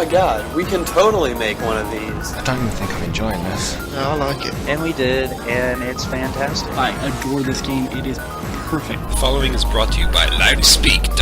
god, we can totally make one of these. I don't even think I'm enjoying this. No, I like it. And we did, and it's fantastic. I adore this game. It is perfect. The following is brought to you by loudspeak.com.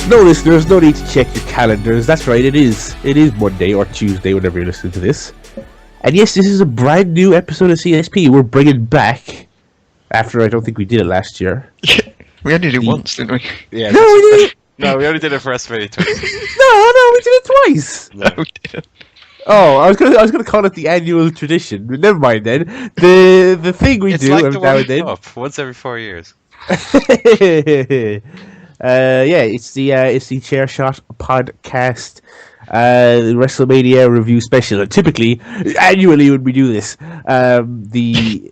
No, listeners, no need to check your calendars. That's right, it is Monday or Tuesday, whenever you're listening to this. And yes, this is a brand new episode of CSP. We're bringing back, after I don't think we did it last year. We only did it once, didn't we? Yeah. No, we didn't. No, we only did it for Wrestlemania twice. No, we did it twice. No, we didn't. Oh, I was gonna call it the annual tradition. But never mind then. The thing we It's do like every the now World and then. Cup, once every 4 years. It's the ChairShot Podcast WrestleMania review special. And typically, annually when we do this, the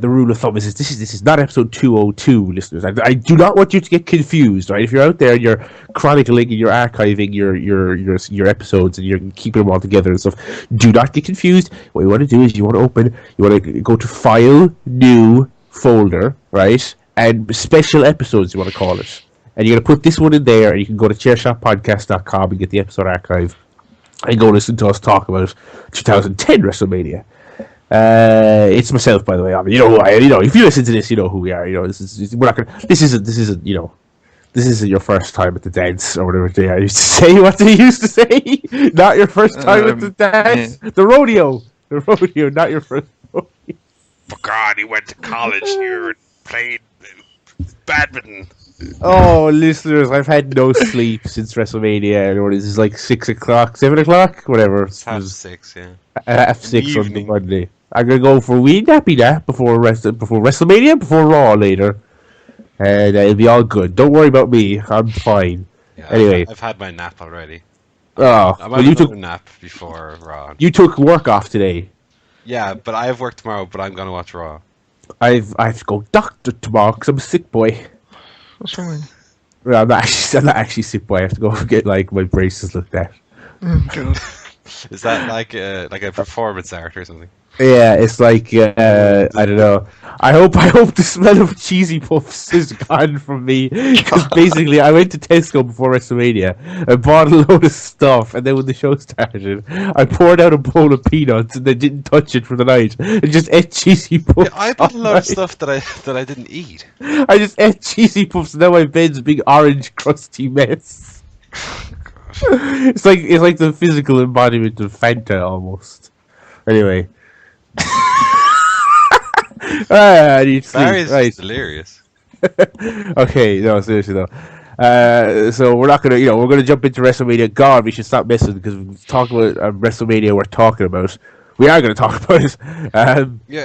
rule of thumb is this is not episode 202, listeners. I do not want you to get confused, right? If you're out there and you're chronicling and you're archiving your episodes and you're keeping them all together and stuff, do not get confused. What you want to do is you want to go to File, New, Folder, right? And Special Episodes, you want to call it. And you're going to put this one in there, and you can go to ChairShotPodcast.com and get the episode archive and go listen to us talk about 2010 WrestleMania. It's myself, by the way. I mean, if you listen to this, you know who we are. This isn't your first time at the dance or whatever they used to say. What they used to say? Not your first time at the dance. Yeah. The rodeo, not your first rodeo. For God, he went to college here and played badminton. Oh, listeners, I've had no sleep since WrestleMania. And this is like 6 o'clock, 7 o'clock, whatever. It's half 6, yeah. Half 6 on the Monday. I'm gonna go for a wee nappy nap before WrestleMania, before Raw later, and it'll be all good. Don't worry about me. I'm fine. Yeah, anyway, I've had my nap already. Oh, you took a nap before Raw. You took work off today. Yeah, but I have work tomorrow. But I'm gonna watch Raw. I have to go doctor tomorrow because I'm a sick boy. What's wrong with you? Well, I'm not actually sick boy. I have to go get my braces looked at. Oh, God. Is that like a performance art or something? Yeah, it's like I don't know. I hope the smell of cheesy puffs is gone from me. Because basically, I went to Tesco before WrestleMania. I bought a load of stuff, and then when the show started, I poured out a bowl of peanuts and then didn't touch it for the night. And just ate cheesy puffs. Yeah, I bought a load of stuff that I didn't eat. I just ate cheesy puffs, and now my bed's a big orange crusty mess. It's like the physical embodiment of Fanta almost. Anyway. I need sleep. Barry's delirious. Okay, no, seriously though. So we're not gonna, we're gonna jump into WrestleMania. God, we should stop messing because we talk about WrestleMania. We are gonna talk about it.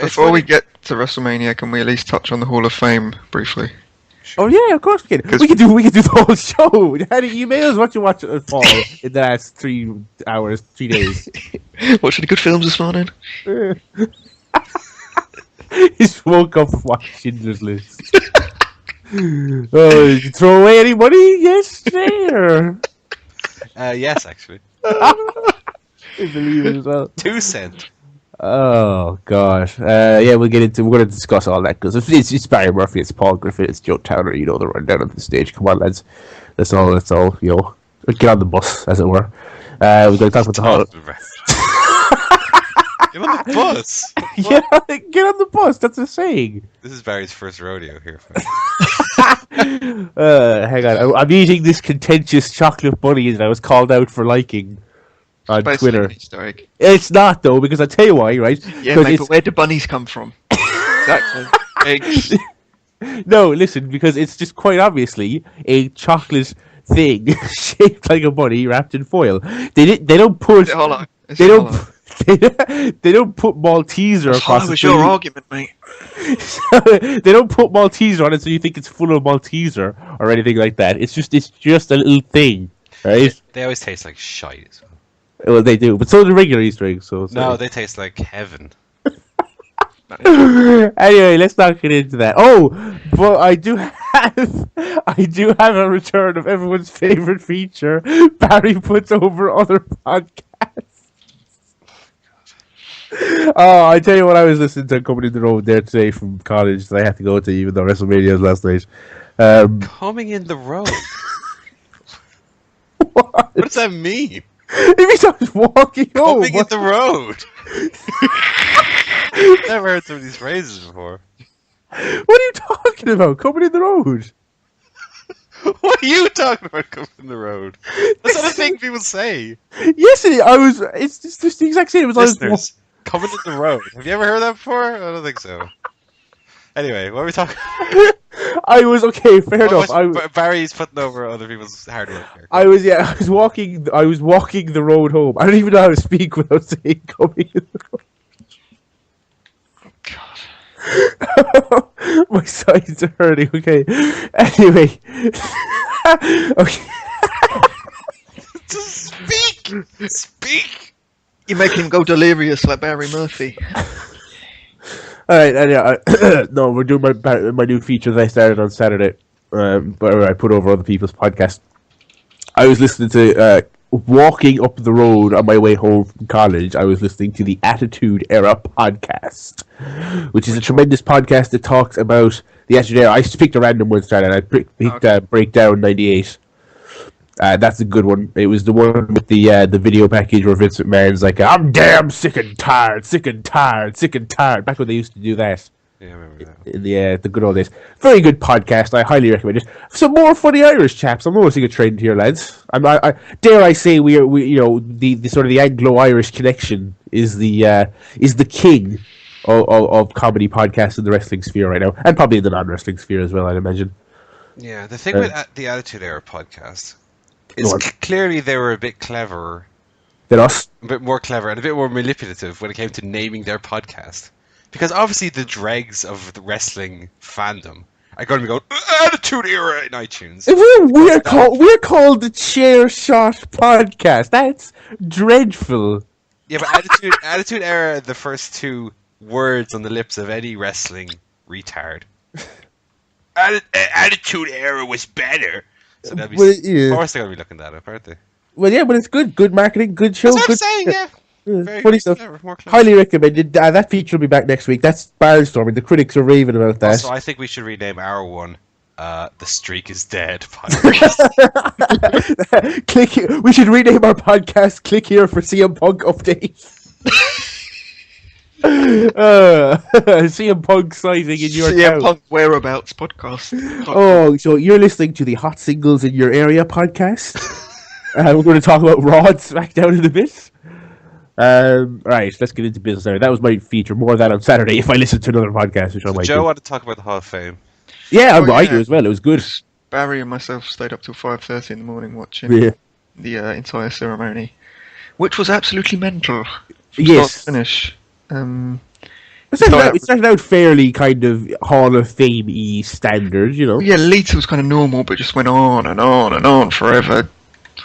Before we get to WrestleMania, can we at least touch on the Hall of Fame briefly? Oh yeah, of course we can. We can do the whole show. How do you email us what you watch Paul in the last 3 hours, 3 days? Watching the good films this morning. He's woke up watching Schindler's List. Did you throw away any money yesterday? Or? Yes, actually. I believe it as well. 2 cents. Oh gosh, we're going to discuss all that because it's Barry Murphy, it's Paul Griffin, it's Joe Towner. The rundown of the stage. Come on, lads, let's all get on the bus, as it were. We're going to talk about the whole. Get on the bus. Yeah, get on the bus. That's a saying. This is Barry's first rodeo here. Hang on, I'm eating this contentious chocolate bunny that I was called out for liking. On Twitter. It's not though, because I tell you why, right? Yeah, mate, but where do bunnies come from? Exactly. Eggs. No, listen, because it's just quite obviously a chocolate thing shaped like a bunny wrapped in foil. They don't put. Hold on. they don't put Malteser across. That was your argument, mate. They don't put Malteser on it, so you think it's full of Malteser or anything like that. It's just a little thing, right? They always taste like shite. Well, they do, but so do regular Easter eggs. So No, they taste like heaven. Anyway, let's not get into that. Oh, but I do have a return of everyone's favorite feature. Barry puts over other podcasts. Oh, I tell you what, I was listening to coming in the road there today from college that I had to go to, even though WrestleMania was last night. Coming in the road. What? What does that mean? It means I was walking home. Coming in the road. Never heard some of these phrases before. What are you talking about? Coming in the road? What are you talking about? Coming in the road? That's not a thing people say. Yes, it's just the exact same. It was Listeners, coming in the road. Have you ever heard that before? I don't think so. Anyway, what are we talking about? I was okay. Fair enough. Barry's putting over other people's hard work here. I was walking the road home. I don't even know how to speak without saying coming in the road. My sides are hurting. Okay. Anyway. Okay. Just speak! Speak! You're making him go delirious like Barry Murphy. All right. Anyhow, no, we're doing my new feature that I started on Saturday. But I put over other people's podcasts. I was listening to walking up the road on my way home from college. I was listening to the Attitude Era podcast, which is a tremendous podcast that talks about the Attitude Era. I just picked a random one started. I picked Breakdown 98. That's a good one. It was the one with the video package where Vince McMahon's like, "I'm damn sick and tired. Back when they used to do that. Yeah, I remember that. In the good old days. Very good podcast. I highly recommend it. Some more funny Irish chaps. I'm noticing a trend here, lads. I dare I say we the sort of the Anglo-Irish connection is the king of comedy podcasts in the wrestling sphere right now, and probably in the non-wrestling sphere as well, I'd imagine. Yeah, the thing with the Attitude Era podcast is clearly they were a bit cleverer than us. A bit more clever and a bit more manipulative when it came to naming their podcast. Because obviously the dregs of the wrestling fandom are going to be going, Attitude Era in iTunes. We're called the ChairShot Podcast. That's dreadful. Yeah, but Attitude Era, the first two words on the lips of any wrestling retard. Attitude Era was better. So that'd be, of course they're going to be looking that up, aren't they? Well, yeah, but it's good marketing, good show. That's what I'm saying, yeah. Very funny stuff. clever, more clever. Highly recommended. That feature will be back next week. That's barnstorming. The critics are raving about that. Also, I think we should rename our one The Streak is Dead podcast. Click here. We should rename our podcast Click Here for CM Punk updates. CM Punk sighting in your CM town. Punk whereabouts podcast. Oh, so you're listening to the Hot Singles in Your Area podcast. We're going to talk about Raw and SmackDown in a bit. Right, let's get into business now. That was my feature. More of that on Saturday if I listen to another podcast, which I might Joe do. wanted to talk about the Hall of Fame. Yeah, I do as well. It was good. Barry and myself stayed up till 5:30 in the morning watching the entire ceremony, which was absolutely mental. Yes. Start to finish. It started out fairly kind of Hall of Fame-y standard, you know. Yeah, Lita was kind of normal, but just went on and on and on forever,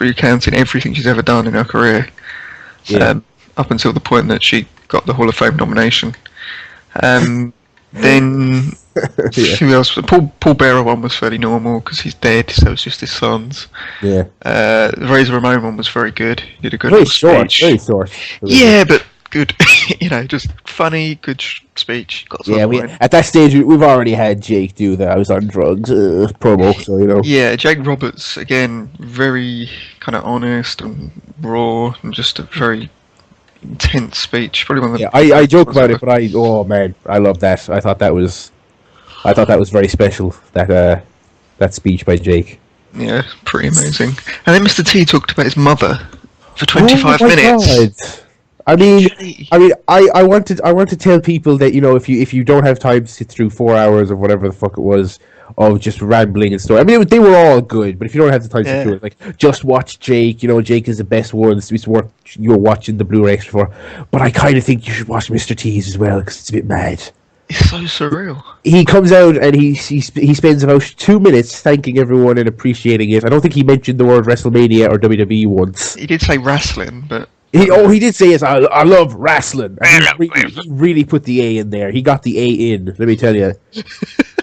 recounting everything she's ever done in her career. Yeah. Up until the point that she got the Hall of Fame nomination. Then who else? Paul Bearer one was fairly normal because he's dead, so it's just his sons. Yeah. The Razor Ramon one was very good. He did a good Very little short. speech. Very short. Yeah, but good. Just funny, good speech. Got at that stage we've already had Jake do that. I was on drugs promo, so you know. Yeah, Jake Roberts again, very kind of honest and raw, and just a very intense speech. Probably one of the I joke about it, but I love that. I thought that was very special. That speech by Jake. Yeah, pretty amazing. And then Mr. T talked about his mother for 25 minutes. God. I want to tell people that if you don't have time to sit through 4 hours of whatever the fuck it was of just rambling and story. I mean, they were all good, but if you don't have the time to do it, like, just watch Jake. You know, Jake is the best one. It's worth you're watching the Blu-ray extra for. But I kind of think you should watch Mr. T's as well, because it's a bit mad. It's so surreal. He comes out and he spends about 2 minutes thanking everyone and appreciating it. I don't think he mentioned the word WrestleMania or WWE once. He did say wrestling, but... He did say yes. I love wrestling. And he really put the A in there. He got the A in. Let me tell you,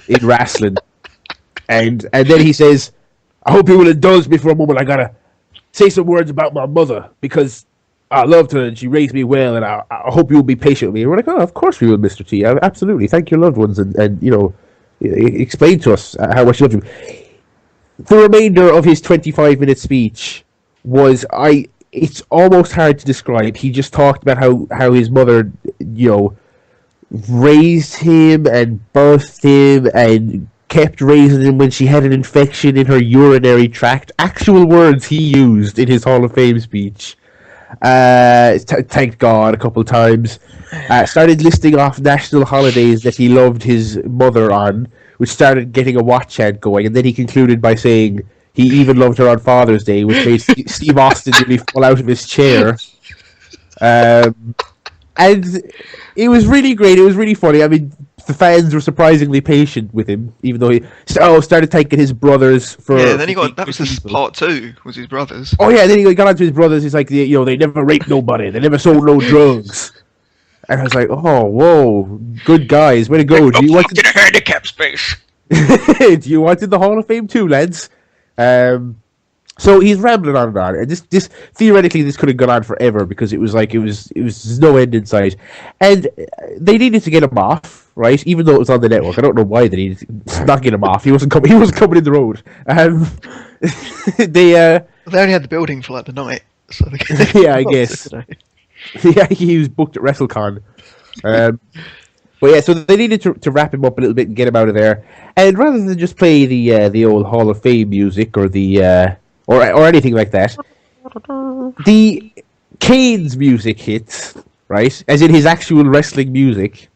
in wrestling. And then he says, "I hope you will indulge me for a moment. I gotta say some words about my mother because I loved her and she raised me well. And I hope you will be patient with me." And we're like, "Oh, of course we will, Mr. T. Absolutely. Thank your loved ones and you know, explain to us how much you love you." The remainder of his 25-minute speech was it's almost hard to describe. He just talked about how his mother, you know, raised him and birthed him and kept raising him when she had an infection in her urinary tract. Actual words he used in his Hall of Fame speech. Thanked God a couple of times. Started listing off national holidays that he loved his mother on, which started getting a watch chant going, and then he concluded by saying he even loved her on Father's Day, which made Steve Austin nearly fall out of his chair. And it was really great. It was really funny. I mean, the fans were surprisingly patient with him, even though he started thanking his brothers for... Yeah, then he got... That was his part 2, was his brothers. Oh, yeah, then he got on to his brothers. He's like, you know, they never raped nobody. They never sold no drugs. And I was like, oh, whoa, good guys. Way to go. Do you want in a handicap space? Do you want in the Hall of Fame too, lads? So he's rambling on and on, and this theoretically this could have gone on forever because it was there's no end in sight, and they needed to get him off, right? Even though it was on the network, I don't know why they needed to not get him off. He wasn't coming in the road. They only had the building for like the night, so yeah, I guess. Yeah, he was booked at WrestleCon. But yeah, so they needed to wrap him up a little bit and get him out of there. And rather than just play the old Hall of Fame music or the or anything like that, the Kane's music hits, right? As in his actual wrestling music.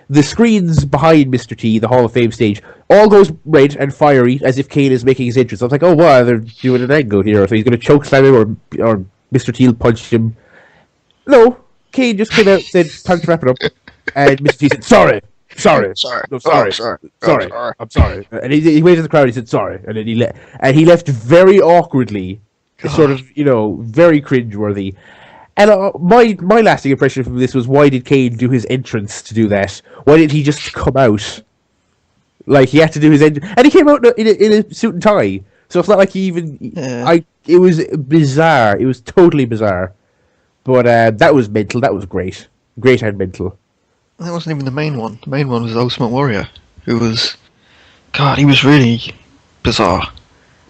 The screens behind Mr. T, the Hall of Fame stage, all goes red and fiery as if Kane is making his entrance. I was like, oh wow, they're doing an angle here, so he's going to choke slam him or Mr. T will punch him. No, Kane just came out and said, "Time to wrap it up." And Mr. T said, sorry. I'm sorry. And he waved at the crowd. He said, "Sorry," and then he left very awkwardly, sort of, you know, very cringeworthy. And my lasting impression from this was, why did Kane do his entrance to do that? Why didn't he just come out? Like, he had to do his entrance, and he came out in a suit and tie. So it's not like he even. Yeah. It was bizarre. It was totally bizarre. But that was mental. That was great and mental. That wasn't even the main one. The main one was Ultimate Warrior, who was... God, he was really bizarre.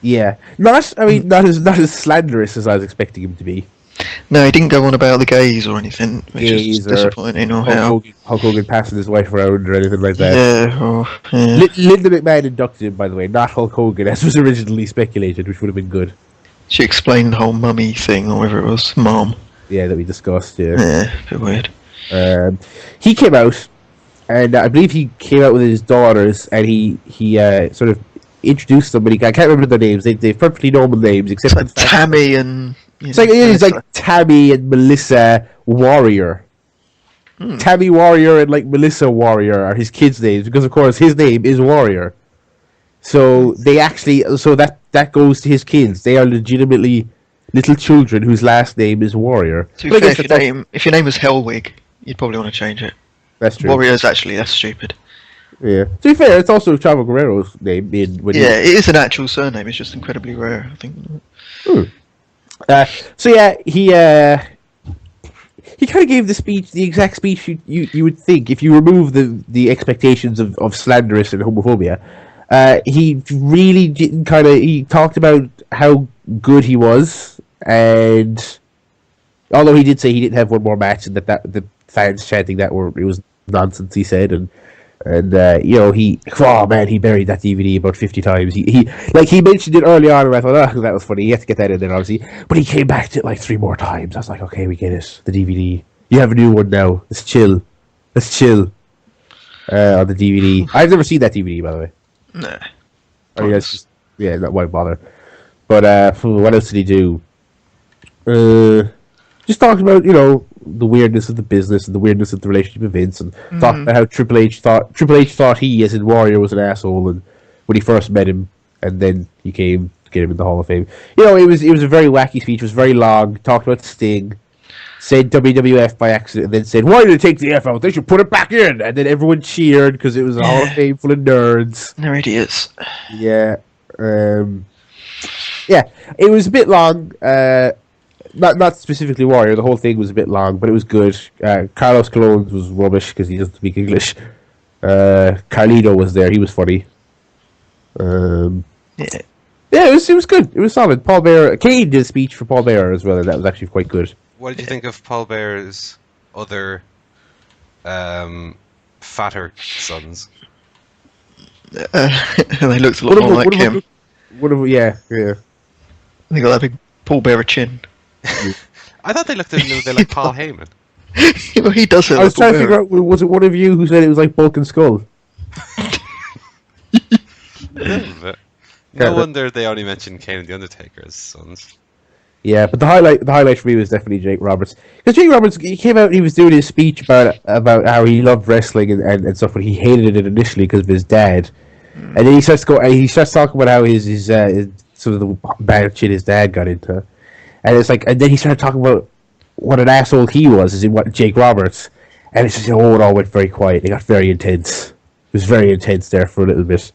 Yeah. Not as slanderous as I was expecting him to be. No, he didn't go on about the gays or anything, which is disappointing, or how... Hulk Hogan passing his wife around or anything like that. Yeah. Linda McMahon inducted him, by the way, not Hulk Hogan, as was originally speculated, which would have been good. She explained the whole mummy thing, or whatever it was, mom. Yeah, that we discussed, yeah. Yeah, a bit weird. He came out, and I believe he came out with his daughters, and he sort of introduced somebody. I can't remember their names. They're perfectly normal names, except it's like Tammy and... It's like Tammy and Melissa Warrior. Tammy Warrior and like Melissa Warrior are his kids' names, because of course his name is Warrior. So they actually, that goes to his kids. They are legitimately little children whose last name is Warrior. To be fair, if your name was Hellwig, you'd probably want to change it. That's true. Warrior's actually less stupid. Yeah. To be fair, it's also Chavo Guerrero's name. It is an actual surname. It's just incredibly rare, I think. So yeah, he kind of gave the exact speech you would think if you remove the expectations of slanderous and homophobia. He really didn't he talked about how good he was, and although he did say he didn't have one more match, and that the fans chanting that it was nonsense, he said, and you know, he buried that DVD about 50 times. He mentioned it early on, and I thought, that was funny. He had to get that in there, obviously, but he came back to it like 3 more times. I was like, okay, we get it. The DVD. You have a new one now. Let's chill. On the DVD. I've never seen that DVD, by the way. Nah. I mean, that's just, yeah, that won't bother. But what else did he do? Just talking about, you know, the weirdness of the business and the weirdness of the relationship with Vince, and talking about how Triple H thought he, as in Warrior, was an asshole, and when he first met him, and then he came to get him in the Hall of Fame. You know, it was a very wacky speech. It was very long. Talked about Sting, said WWF by accident, and then said, "Why did they take the F out? They should put it back in." And then everyone cheered because it was a Hall of Fame full of nerds. They're idiots. Yeah. Yeah, it was a bit long. Not specifically Warrior. The whole thing was a bit long, but it was good. Carlos Colon was rubbish because he doesn't speak English. Carlito was there. He was funny. Yeah, it was good. It was solid. Paul Bearer, Kane did a speech for Paul Bearer as well, and that was actually quite good. What did you think of Paul Bearer's other fatter sons? They looked a lot more like him. Yeah. They got that big Paul Bearer chin. I thought they looked a little bit like Paul Heyman. Well, he does. I was trying to figure out, was it one of you who said it was like Bulk and Skull? No wonder they only mentioned Kane and the Undertaker as sons. Yeah, but the highlight for me was definitely Jake Roberts, because Jake Roberts, he came out and he was doing his speech about how he loved wrestling and stuff, but he hated it initially because of his dad, and then he starts talking about how his sort of the bad shit his dad got into, and it's like, and then he started talking about what an asshole he was, as in what Jake Roberts, and it's just, it all went very quiet. It got very intense. It was very intense there for a little bit.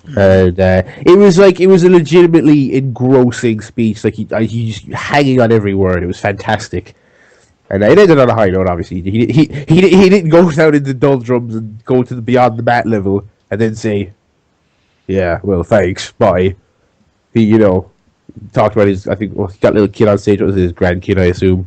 And it was a legitimately engrossing speech. Like he just hanging on every word. It was fantastic, and it ended on a high note. Obviously, he didn't go down into doldrums and go to the beyond the mat level and then say, "Yeah, well, thanks, bye." He talked about his. I think he got a little kid on stage. It was his grandkid, I assume,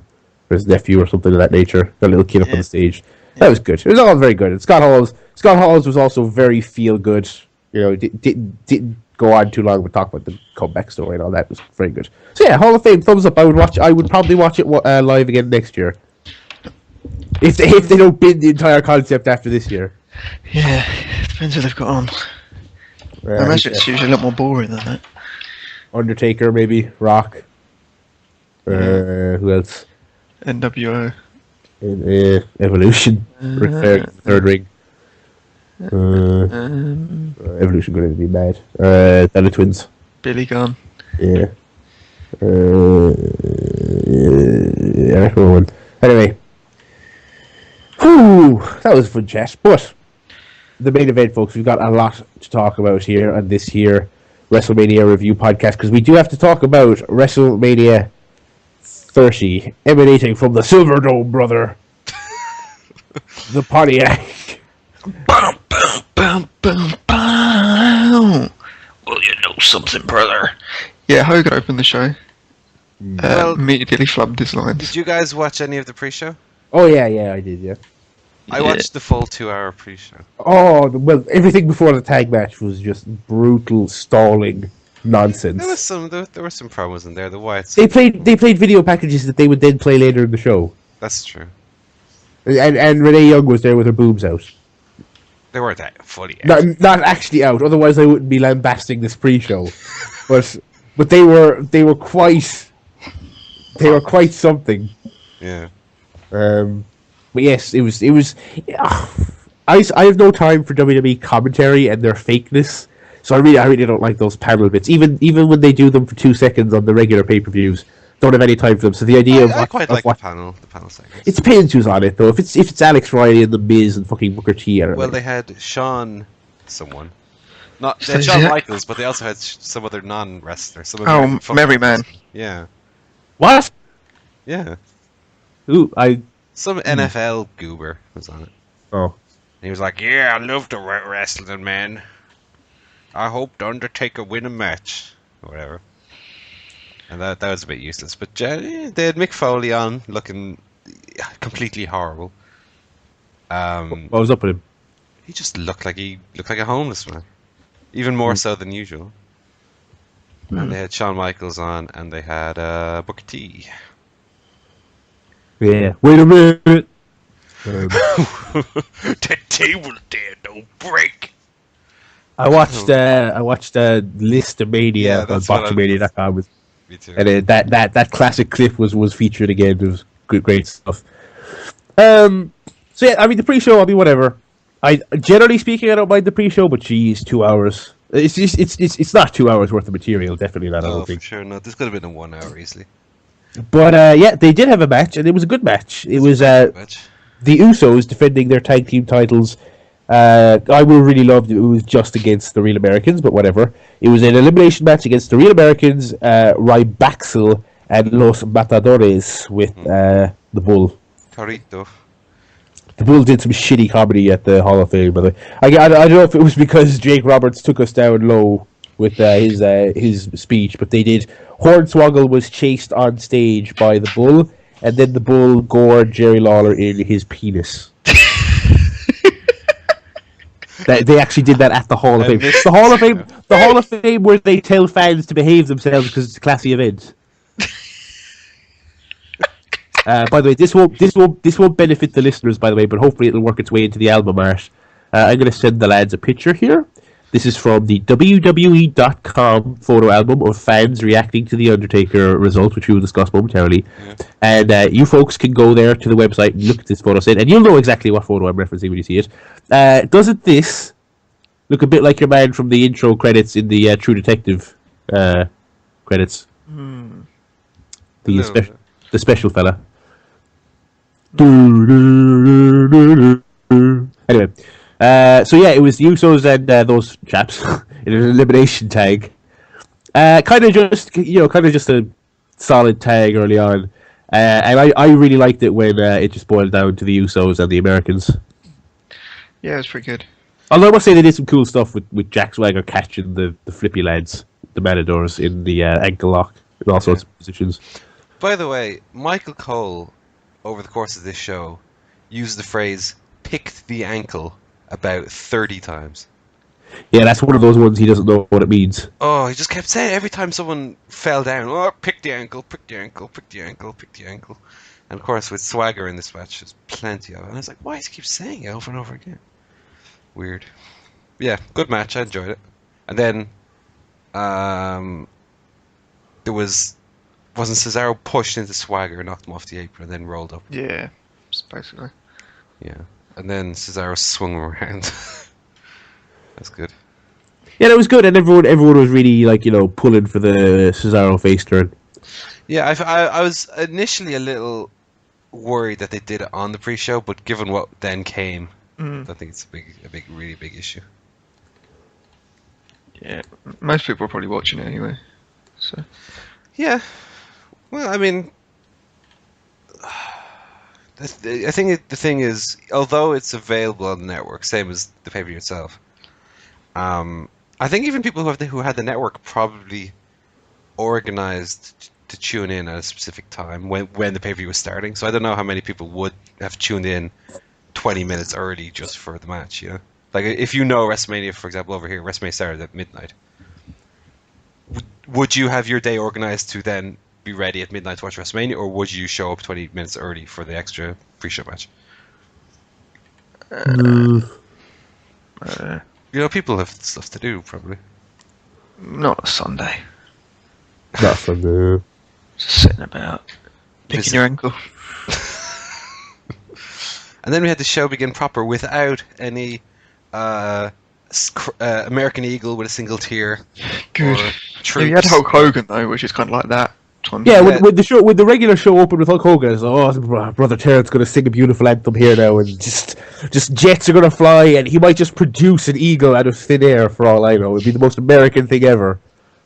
or his nephew or something of that nature. Got a little kid up on the stage. That was good. It was all very good. And Scott Halls was also very feel good. Didn't go on too long, but talk about the comeback story and all that. It was very good. So yeah, Hall of Fame, thumbs up. I would probably watch it live again next year. If they don't bin the entire concept after this year. Yeah, depends what they've got on. I imagine it's usually a lot more boring than that. Undertaker, maybe. Rock. Who else? NWO. Evolution. Ric Flair, third ring. Evolution going to be bad. Bella Twins. Billy Gunn. Yeah. Yeah, one. Anyway. Whew, that was a fun chat. But the main event, folks, we've got a lot to talk about here on this here WrestleMania review podcast, because we do have to talk about WrestleMania 30, emanating from the Silver Dome, brother. The Pontiac. Bum, bum, bum, bum, bum. Well, you know something, brother. Yeah, Hogan opened the show. Immediately flubbed his lines. Did you guys watch any of the pre-show? Oh, yeah, I did, yeah. I watched the full 2-hour pre-show. Oh, well, everything before the tag match was just brutal, stalling nonsense. There were some promos in there. The Wyatts. They played video packages that they would then play later in the show. That's true. And Renee Young was there with her boobs out. They weren't that fully out. Not actually out. Otherwise, I wouldn't be lambasting this pre-show. but they were quite something. Yeah. But yes, it was. I have no time for WWE commentary and their fakeness. So I really don't like those panel bits. Even when they do them for 2 seconds on the regular pay-per-views, don't have any time for them. So the idea I quite like the panel segments. It depends who's on it, though. If it's Alex Riley and The Miz and fucking Booker T, I don't know. They had Shawn, someone. They had Shawn Michaels, but they also had some other non-wrestler. Merryman. Yeah. What? Yeah. Who? Some NFL goober was on it. Oh. He was like, "Yeah, I love the wrestling, man. I hope the Undertaker win a match," or whatever. And that was a bit useless. But they had Mick Foley on, looking completely horrible. What was up with him? He just looked like a homeless man, even more so than usual. And they had Shawn Michaels on, and they had Booker T. Yeah. Wait a minute. That table there don't break. I watched Listomania Yeah, on that's what Boxermania.com, Me too. and that classic clip was featured again. It was great stuff. So yeah, I mean the pre-show, whatever. I generally speaking, I don't mind the pre-show, but geez, 2 hours. It's not 2 hours worth of material. Definitely not. I Oh, don't for think. sure not. This could have been in 1 hour easily. But yeah, they did have a match, and it was a good match. It was Match. the Usos defending their tag team titles. I would really loved it was just against the Real Americans, but whatever. It was an elimination match against the Real Americans, Rybaxel, and Los Matadores with the Bull. Torito. The Bull did some shitty comedy at the Hall of Fame, by the way. I don't know if it was because Jake Roberts took us down low with his speech, but they did. Hornswoggle was chased on stage by the Bull, and then the Bull gored Jerry Lawler in his penis. They actually did that at the Hall of Fame. The Hall of Fame, the Hall of Fame, where they tell fans to behave themselves because it's a classy event. By the way, this won't benefit the listeners, by the way, but hopefully it'll work its way into the album art. I'm going to send the lads a picture here. This is from the WWE.com photo album of fans reacting to the Undertaker result, which we will discuss momentarily. Yeah. And you folks can go there to the website and look at this photo set, and you'll know exactly what photo I'm referencing when you see it. Doesn't this look a bit like your man from the intro credits in the True Detective credits? The special fella. Anyway. So yeah, it was the Usos and those chaps in an elimination tag. Kind of just a solid tag early on, and I really liked it when it just boiled down to the Usos and the Americans. Yeah, it was pretty good. Although I must say they did some cool stuff with Jack Swagger catching the flippy lads, the Matadors, in the ankle lock in all sorts of positions. By the way, Michael Cole, over the course of this show, used the phrase "picked the ankle" about 30 times. Yeah, that's one of those ones he doesn't know what it means. Oh, he just kept saying it every time someone fell down. Oh, pick the ankle, pick the ankle, pick the ankle, pick the ankle. And of course, with Swagger in this match, there's plenty of it. And I was like, why does he keep saying it over and over again? Weird. Yeah, good match. I enjoyed it. And then, there wasn't Cesaro pushed into Swagger, knocked him off the apron, and then rolled up. Yeah, basically. Yeah. And then Cesaro swung him around. That's good. Yeah, that was good, and everyone was really pulling for the Cesaro face turn. Yeah, I was initially a little worried that they did it on the pre-show, but given what then came, I think it's a really big issue. Yeah, most people are probably watching it anyway. So. Yeah. Well, I mean, I think the thing is, although it's available on the network, same as the pay-per-view itself, I think even people who had the network probably organized to tune in at a specific time when the pay-per-view was starting. So I don't know how many people would have tuned in 20 minutes early just for the match, you know? Like, if you know WrestleMania, for example, over here, WrestleMania started at midnight. Would you have your day organized to then be ready at midnight to watch WrestleMania, or would you show up 20 minutes early for the extra pre-show match? You know, people have stuff to do, probably. Not a Sunday. Not Sunday. Just sitting about, picking your ankle. And then we had the show begin proper without any American Eagle with a single tear. Good. Or Yeah, you had Hulk Hogan though, which is kind of like that. Yeah, when the regular show opened with Hulk Hogan, it's like, brother Terrence going to sing a beautiful anthem here now, and just jets are going to fly, and he might just produce an eagle out of thin air for all I know. It'd be the most American thing ever,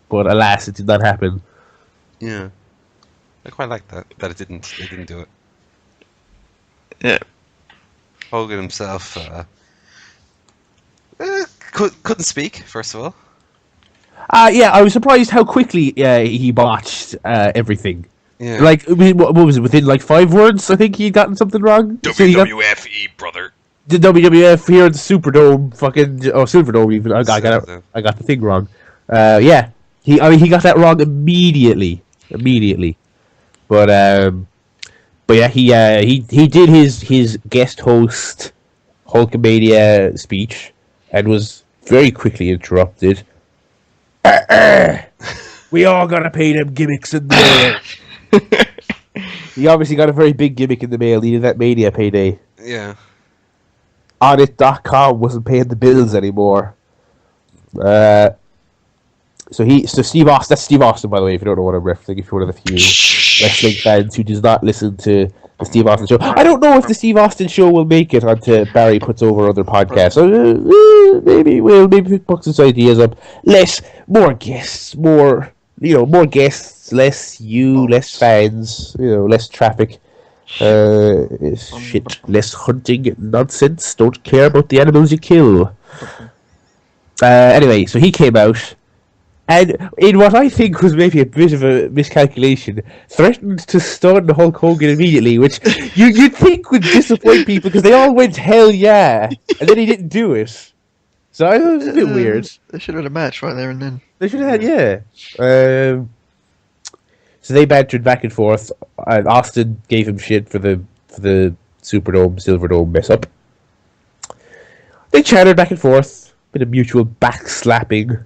but alas, it did not happen. Yeah, I quite like that they didn't do it. Yeah. Hogan himself couldn't speak, first of all. Yeah, I was surprised how quickly he botched everything. Yeah. Like, what was it, within like 5 words, I think he'd gotten something wrong? WWFE, brother. The WWF here at the Superdome, Silverdome even, I got the thing wrong. Yeah, he got that wrong immediately. But yeah, he did his guest host Hulkamania speech, and was very quickly interrupted. We all gotta pay them gimmicks in the mail. He obviously got a very big gimmick in the mail. He did that Mania payday. Yeah. Onit.com wasn't paying the bills anymore. So Steve Austin, that's Steve Austin, by the way, if you don't know what I'm referencing, if you're one of the few wrestling fans who does not listen to the Steve Austin show. I don't know if the Steve Austin show will make it onto Barry Puts Over Other podcasts. So, maybe it will, maybe it puts its ideas up. More guests, more guests, less fans, less traffic. Less hunting nonsense. Don't care about the animals you kill. Anyway, so he came out, and in what I think was maybe a bit of a miscalculation, threatened to stun Hulk Hogan immediately, which you'd think would disappoint people because they all went hell yeah, and then he didn't do it. So it was a bit weird. They should have had a match right there and then. They should have had, yeah. So they bantered back and forth. Austin gave him shit for the Superdome, Silverdome mess up. They chatted back and forth, bit of mutual backslapping.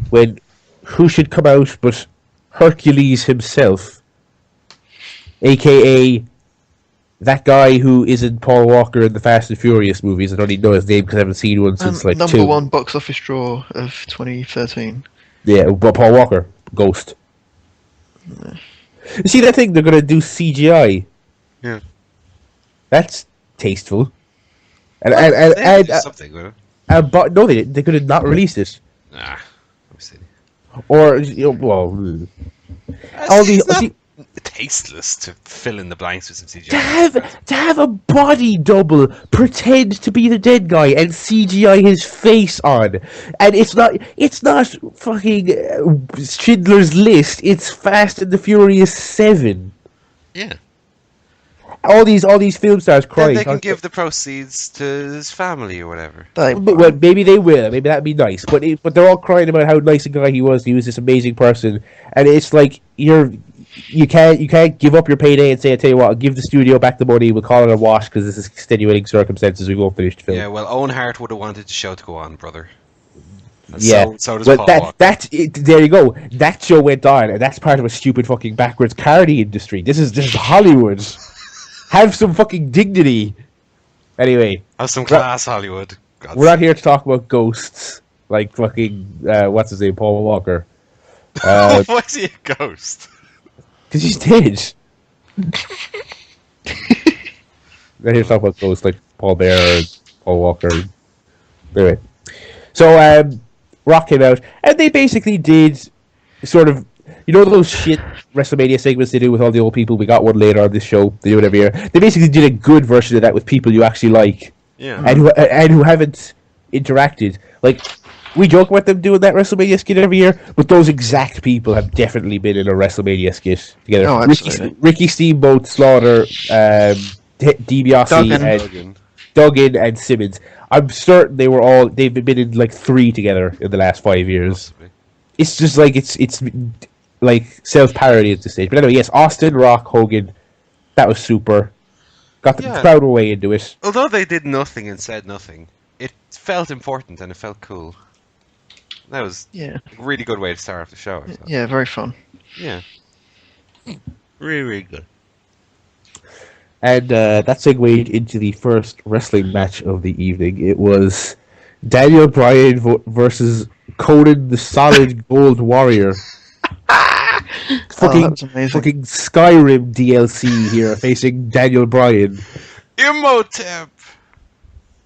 When who should come out but Hercules himself, aka that guy who isn't Paul Walker in the Fast and Furious movies. I don't even know his name because I haven't seen one since like number 1 box office draw of 2013. Yeah, but Paul Walker, Ghost. You see that thing? They're gonna do CGI. Yeah. That's tasteful. And something with it. but no, they didn't. They could have not released it. Nah, I'm silly. Or all these. Tasteless to fill in the blanks with some CGI. To have a body double pretend to be the dead guy and CGI his face on, and it's not fucking Schindler's List. It's Fast and the Furious 7. Yeah. All these film stars crying. Then they can give the proceeds to his family or whatever. Well, maybe they will. Maybe that'd be nice. But they're all crying about how nice a guy he was. He was this amazing person, and it's like you can't give up your payday and say, I tell you what, I'll give the studio back the money, we'll call it a wash because this is extenuating circumstances, we won't finish the film. Yeah, well, Owen Hart would have wanted the show to go on, brother. And yeah, so does Paul Walker. There you go. That show went on, and that's part of a stupid fucking backwards carny industry. This is Hollywood. Have some fucking dignity. Anyway. Have some class, Hollywood. We're not here to talk about ghosts, like fucking, what's his name, Paul Walker. Why is he a ghost? Because he's dead. We're here to talk about ghosts like Paul Bear and Paul Walker. Anyway. So, Rock came out, and they basically did sort of, those shit WrestleMania segments they do with all the old people? We got one later on this show. They do it every year. They basically did a good version of that with people you actually like. Yeah. And who haven't interacted. Like, we joke about them doing that WrestleMania skit every year, but those exact people have definitely been in a WrestleMania skit together. Oh, absolutely. Ricky Steamboat, Slaughter, DiBiase, Duggan, and Simmons. I'm certain they've been in like 3 together in the last 5 years. Possibly. It's just like it's like self-parody at this stage. But anyway, yes, Austin, Rock, Hogan, that was super. Got the crowd way into it. Although they did nothing and said nothing, it felt important and it felt cool. That was a really good way to start off the show. Yeah, very fun. Yeah. Really, really good. And that segued into the first wrestling match of the evening. It was Daniel Bryan versus Conan the Solid Gold Warrior. Fucking Skyrim DLC here, facing Daniel Bryan. Imhotep!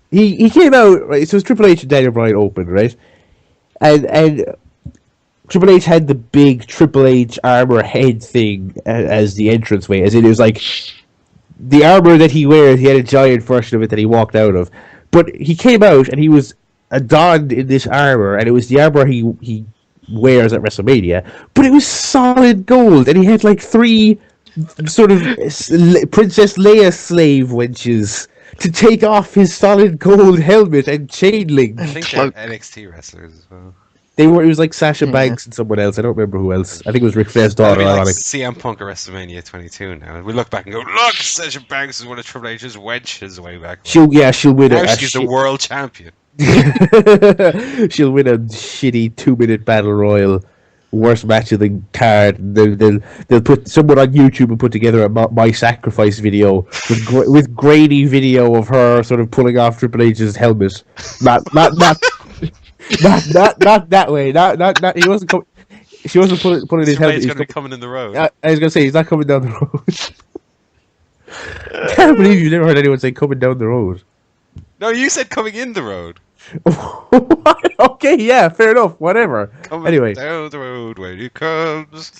He came out, right, so it was Triple H and Daniel Bryan open, right? And Triple H had the big Triple H armor head thing as the entranceway, as in it was like the armor that he wears, he had a giant version of it that he walked out of. But he came out and he was adorned in this armor, and it was the armor he wears at WrestleMania, but it was solid gold, and he had like 3 sort of Princess Leia slave wenches to take off his solid gold helmet and chain link. I think they're NXT wrestlers as well. It was like Sasha Banks and someone else. I don't remember who else. I think it was Ric Flair's daughter. Like CM Punk at WrestleMania 22 now. And we look back and go, look, Sasha Banks is one of Triple H's wenches way back. She'll win it. Now she's the world champion. She'll win a shitty 2-minute battle royal, worst match of the card. They'll put someone on YouTube and put together a my sacrifice video with grainy video of her sort of pulling off Triple H's helmet. Not that way. Not he wasn't coming. She wasn't pulling his helmet. He's going to be coming in the road. I was going to say he's not coming down the road. I can't believe you've never heard anyone say coming down the road. No, you said coming in the road. Okay, yeah, fair enough. Whatever. Coming Anyway, down the road when he comes.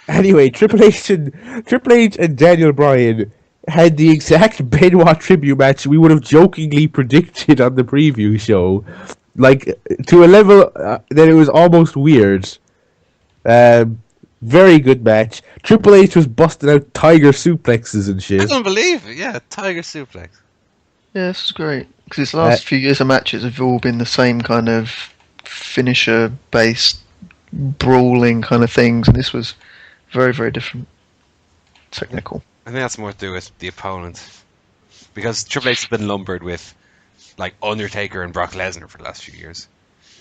Anyway, Triple H and Daniel Bryan had the exact Benoit tribute match we would have jokingly predicted on the preview show, like to a level that it was almost weird. Very good match. Triple H was busting out tiger suplexes and I shit. don't believe it. Yeah, tiger suplex. Yeah, this is great. Because his last few years of matches have all been the same kind of finisher-based, brawling kind of things, and this was very, very different. Technical. I think that's more to do with the opponent. Because Triple H has been lumbered with, like, Undertaker and Brock Lesnar for the last few years.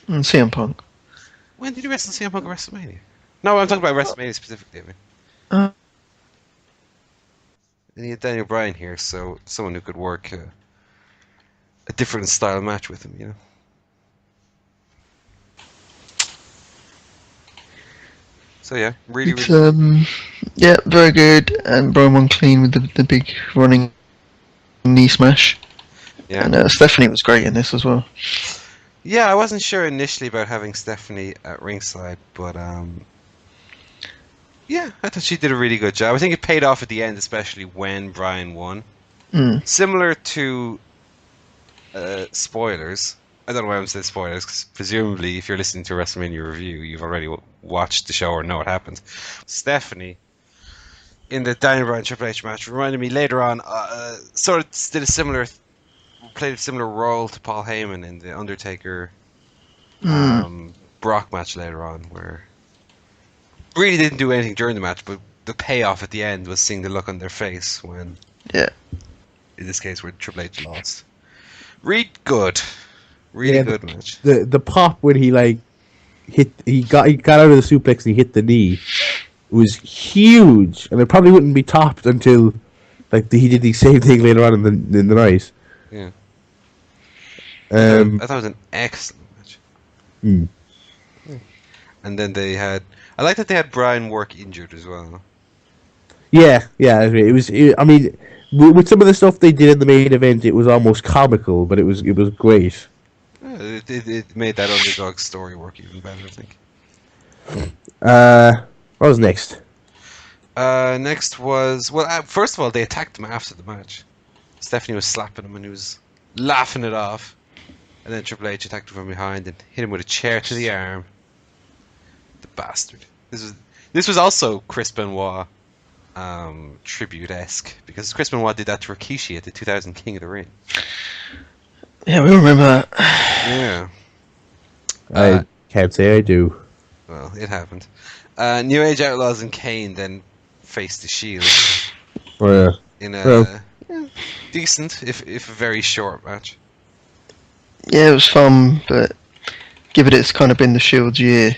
And CM Punk. When did he wrestle CM Punk at WrestleMania? No, I'm talking about WrestleMania specifically. I mean. And he had Daniel Bryan here, so someone who could work a different style match with him, you know. So yeah, really, Yeah, very good. And Bryan won clean with the big running knee smash. yeah. And Stephanie was great in this as well. Yeah, I wasn't sure initially about having Stephanie at ringside, but yeah, I thought she did a really good job. I think it paid off at the end, especially when Bryan won. Similar to spoilers. I don't know why I'm saying spoilers, because presumably if you're listening to a WrestleMania review, you've already watched the show or know what happened. Stephanie, in the Daniel Bryan Triple H match, reminded me later on, sort of played a similar role to Paul Heyman in the Undertaker Brock match later on, where really didn't do anything during the match, but the payoff at the end was seeing the look on their face when, in this case, where Triple H lost. Really good match. The pop when he got out of the suplex and he hit the knee was huge, and it probably wouldn't be topped until he did the same thing later on in the night. Yeah. I thought it was an excellent match. And then I like that they had Bryan work injured as well. Yeah, it was. I mean, with some of the stuff they did in the main event, it was almost comical, but it was great. Yeah, it made that underdog story work even better, I think. What was next? Next was first of all, they attacked him after the match. Stephanie was slapping him and he was laughing it off, and then Triple H attacked him from behind and hit him with a chair to the arm. The bastard. This was also Chris Benoit tribute-esque, because Chris Benoit did that to Rikishi at the 2000 King of the Ring. Yeah, we remember that. Yeah. I can't say I do. Well, it happened. New Age Outlaws and Kane then faced the Shield in a decent, if a very short match. Yeah, it was fun, but given it's kind of been the Shield's year,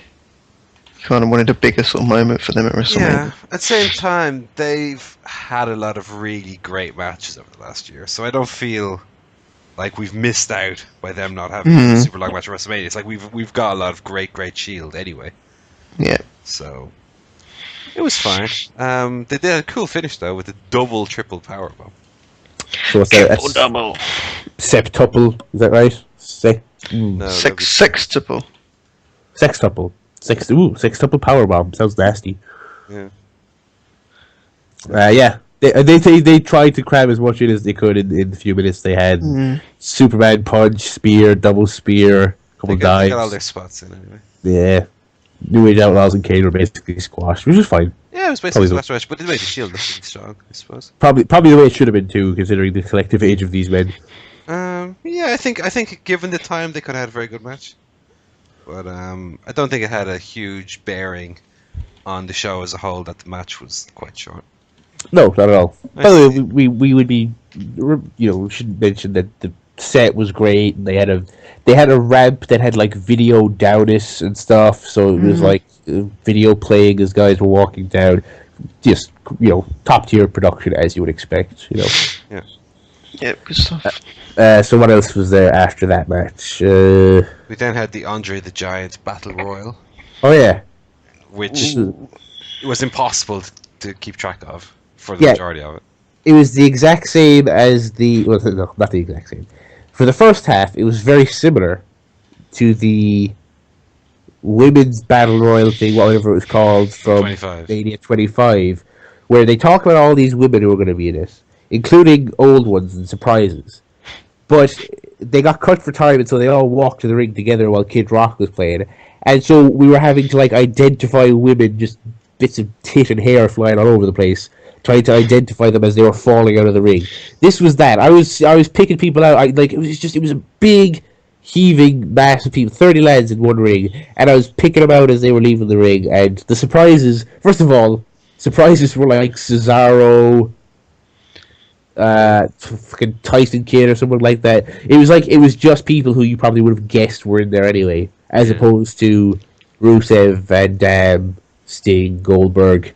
kind of wanted a bigger sort of moment for them at WrestleMania. Yeah, at the same time, they've had a lot of really great matches over the last year, so I don't feel like we've missed out by them not having a super long match at WrestleMania. It's like we've got a lot of great Shield anyway. Yeah. So it was fine. They did a cool finish though with a triple powerbomb. So what's that? Double. Septuple, is that right? No, Sextuple. Sextuple. Sextuple powerbomb. Sounds nasty. Yeah. Yeah. They tried to cram as much in as they could in the few minutes they had. Superman punch, spear, double spear, couple dives. They got all their spots in anyway. Yeah. New Age Outlaws and Kane were basically squashed, which is fine. Yeah, it was basically a match, but it made the Shield look really strong, I suppose. Probably the way it should have been too, considering the collective age of these men. Yeah, I think given the time they could have had a very good match, but I don't think it had a huge bearing on the show as a whole that the match was quite short. No, not at all. By the way, we would be, we should mention that the set was great. And they had a ramp that had like video down it and stuff, so it was like video playing as guys were walking down. Just top tier production as you would expect. Yeah, good stuff. So what else was there after that match? We then had the Andre the Giant Battle Royal, Oh yeah, which it was impossible to keep track of for the majority of it. it was the exact same as no, not the exact same. For the first half, it was very similar to the women's battle royal thing, whatever it was called, from 25. Mania 25, where they talk about all these women who are going to be in it, including old ones and surprises. But they got cut for time, and so they all walked to the ring together while Kid Rock was playing. And so we were having to identify women, just bits of tit and hair flying all over the place, trying to identify them as they were falling out of the ring. This was that. I was picking people out. It was a big, heaving mass of people, 30 lads in one ring, and I was picking them out as they were leaving the ring. And the surprises, first of all, were like Cesaro, fucking Tyson Kidd or someone like that. It was just people who you probably would have guessed were in there anyway, as opposed to Rusev, Van Dam, Sting, Goldberg.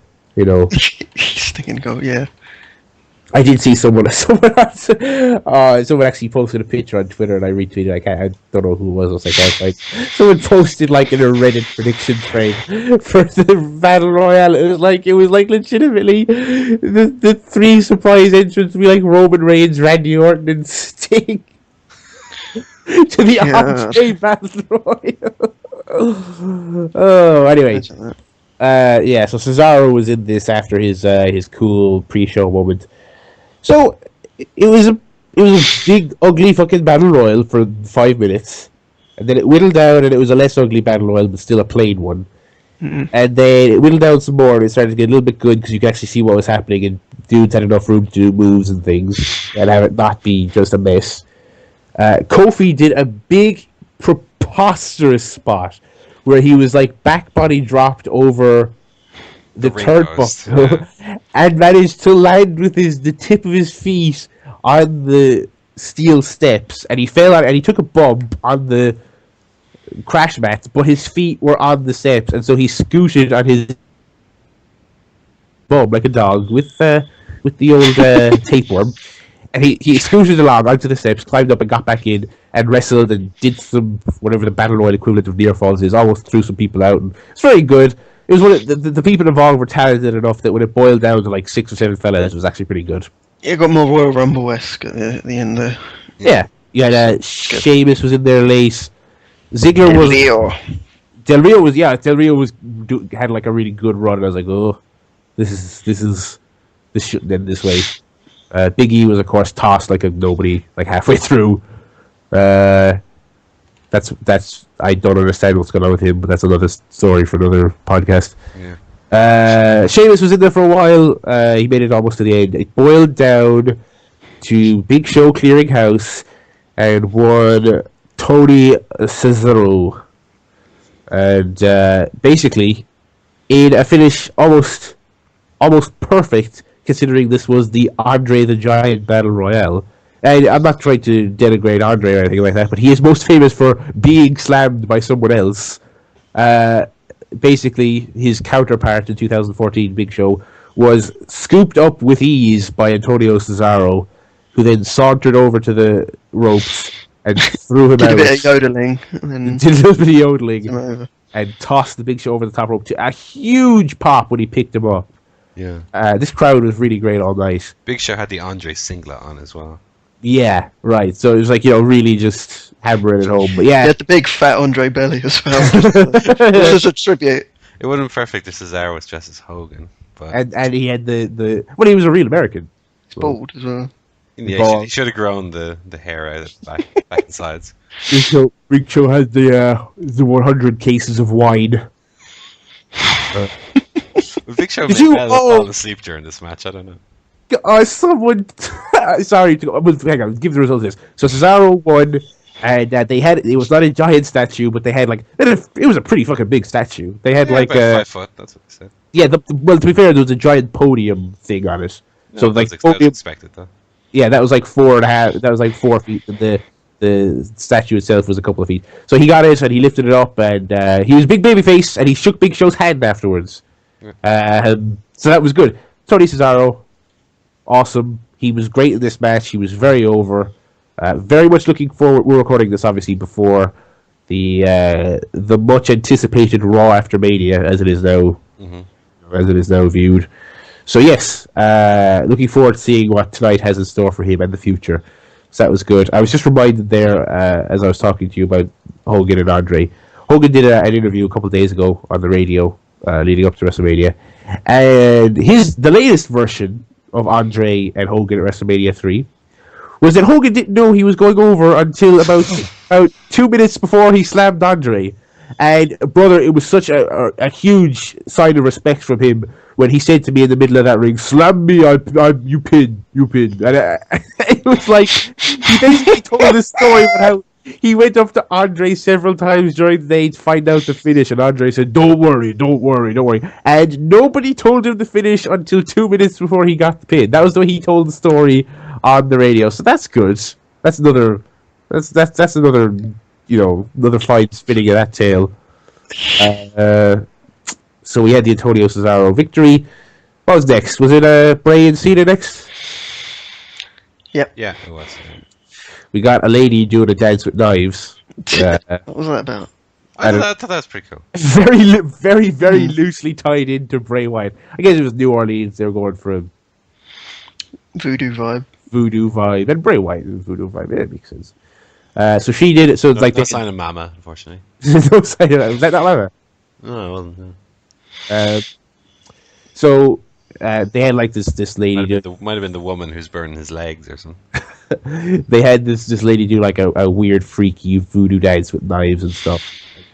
Sting and go, yeah. I did see someone actually posted a picture on Twitter, and I retweeted. I don't know who it was. I was like, someone posted in a Reddit prediction thread for the Battle Royale. It was like legitimately the three surprise entrants would be like Roman Reigns, Randy Orton, and Sting to the Andre Battle Royale. Oh, anyway. So Cesaro was in this after his cool pre-show moment. So it was a big, ugly fucking battle royal for 5 minutes, and then it whittled down, and it was a less ugly battle royal, but still a plain one. Mm-hmm. And then it whittled down some more, and it started to get a little bit good because you could actually see what was happening, and dudes had enough room to do moves and things, and have it not be just a mess. Kofi did a big, preposterous spot where he was back body dropped over the turnbuckle and managed to land with the tip of his feet on the steel steps, and he fell out and he took a bump on the crash mat, but his feet were on the steps, and so he scooted on his bum like a dog with the old tapeworm, and he scooted along onto the steps, climbed up and got back in and wrestled and did some whatever the battle royal equivalent of near falls is, almost threw some people out, and it's very good. It was one of the people involved were talented enough that when it boiled down to 6 or 7 fellas, it was actually pretty good. Yeah, got more Royal Rumble-esque at the end there. Yeah. Sheamus was in there late. Ziggler was... Del Rio had a really good run, and I was like, oh, this shouldn't end this way. Big E was, of course, tossed like a nobody, halfway through. That's I don't understand what's going on with him, but that's another story for another podcast. Yeah. Sheamus was in there for a while. He made it almost to the end. It boiled down to Big Show clearing house and one Tony Cesaro. And basically, in a finish almost perfect, considering this was the Andre the Giant Battle Royale. And I'm not trying to denigrate Andre or anything like that, but he is most famous for being slammed by someone else. Basically, his counterpart in 2014, Big Show, was scooped up with ease by Antonio Cesaro, who then sauntered over to the ropes and threw him out. Did a bit of yodeling. And did a little bit of yodeling. And tossed the Big Show over the top rope to a huge pop when he picked him up. Yeah. This crowd was really great all night. Big Show had the Andre singlet on as well. Yeah, right. So it was really just hammering it home. But yeah. He had the big fat Andre belly as well. This is a tribute. It would have been perfect if Cesaro was dressed as Hogan. But and he had the he was a real American. He's bald as well. Yeah, he should have grown the hair out of back and sides. Big Show had the 100 cases of wine. Big Show may well fall asleep during this match. I don't know. Someone, sorry, hang on, give the results of this. So Cesaro won, and it was not a giant statue, but they had it was a pretty fucking big statue. They had about 5 foot. That's what they said. Yeah, well, to be fair, there was a giant podium thing on it. No, so that was podium, expected though. Yeah, that was like 4.5. That was like 4 feet. The statue itself was a couple of feet. So he got it and he lifted it up, and he was big baby face, and he shook Big Show's hand afterwards. So that was good. Tony Cesaro, awesome. He was great in this match. He was very over. Very much looking forward. We're recording this obviously before the much anticipated Raw after Mania, as it is now, as it is now viewed. So yes, looking forward to seeing what tonight has in store for him and the future. So that was good. I was just reminded there, as I was talking to you about Hogan and Andre. Hogan did an interview a couple of days ago on the radio, leading up to WrestleMania, and the latest version of Andre and Hogan at WrestleMania 3 was that Hogan didn't know he was going over until about 2 minutes before he slammed Andre. And brother, it was such a huge sign of respect from him when he said to me in the middle of that ring, "Slam me, you pin." And it was like he basically told this story about how he went up to Andre several times during the day to find out the finish, and Andre said, "Don't worry." And nobody told him the finish until 2 minutes before he got the pin. That was the way he told the story on the radio. So that's good. That's another. That's another. Another fight spinning of that tail. So we had the Antonio Cesaro victory. What was next? Was it Bray and Cena next? Yep. Yeah, it was. We got a lady doing a dance with knives. What was that about? I thought that was pretty cool. Very, very loosely tied into Bray Wyatt. I guess it was New Orleans. They were going for a Voodoo vibe. And Bray Wyatt was voodoo vibe. Yeah, it makes sense. So she did it. So it's like no sign of Mama, unfortunately. no sign of that. Was that not Mama? No, it wasn't. No. So they had like this lady. Might have been the woman who's burning his legs or something. They had this lady do like a weird, freaky voodoo dance with knives and stuff.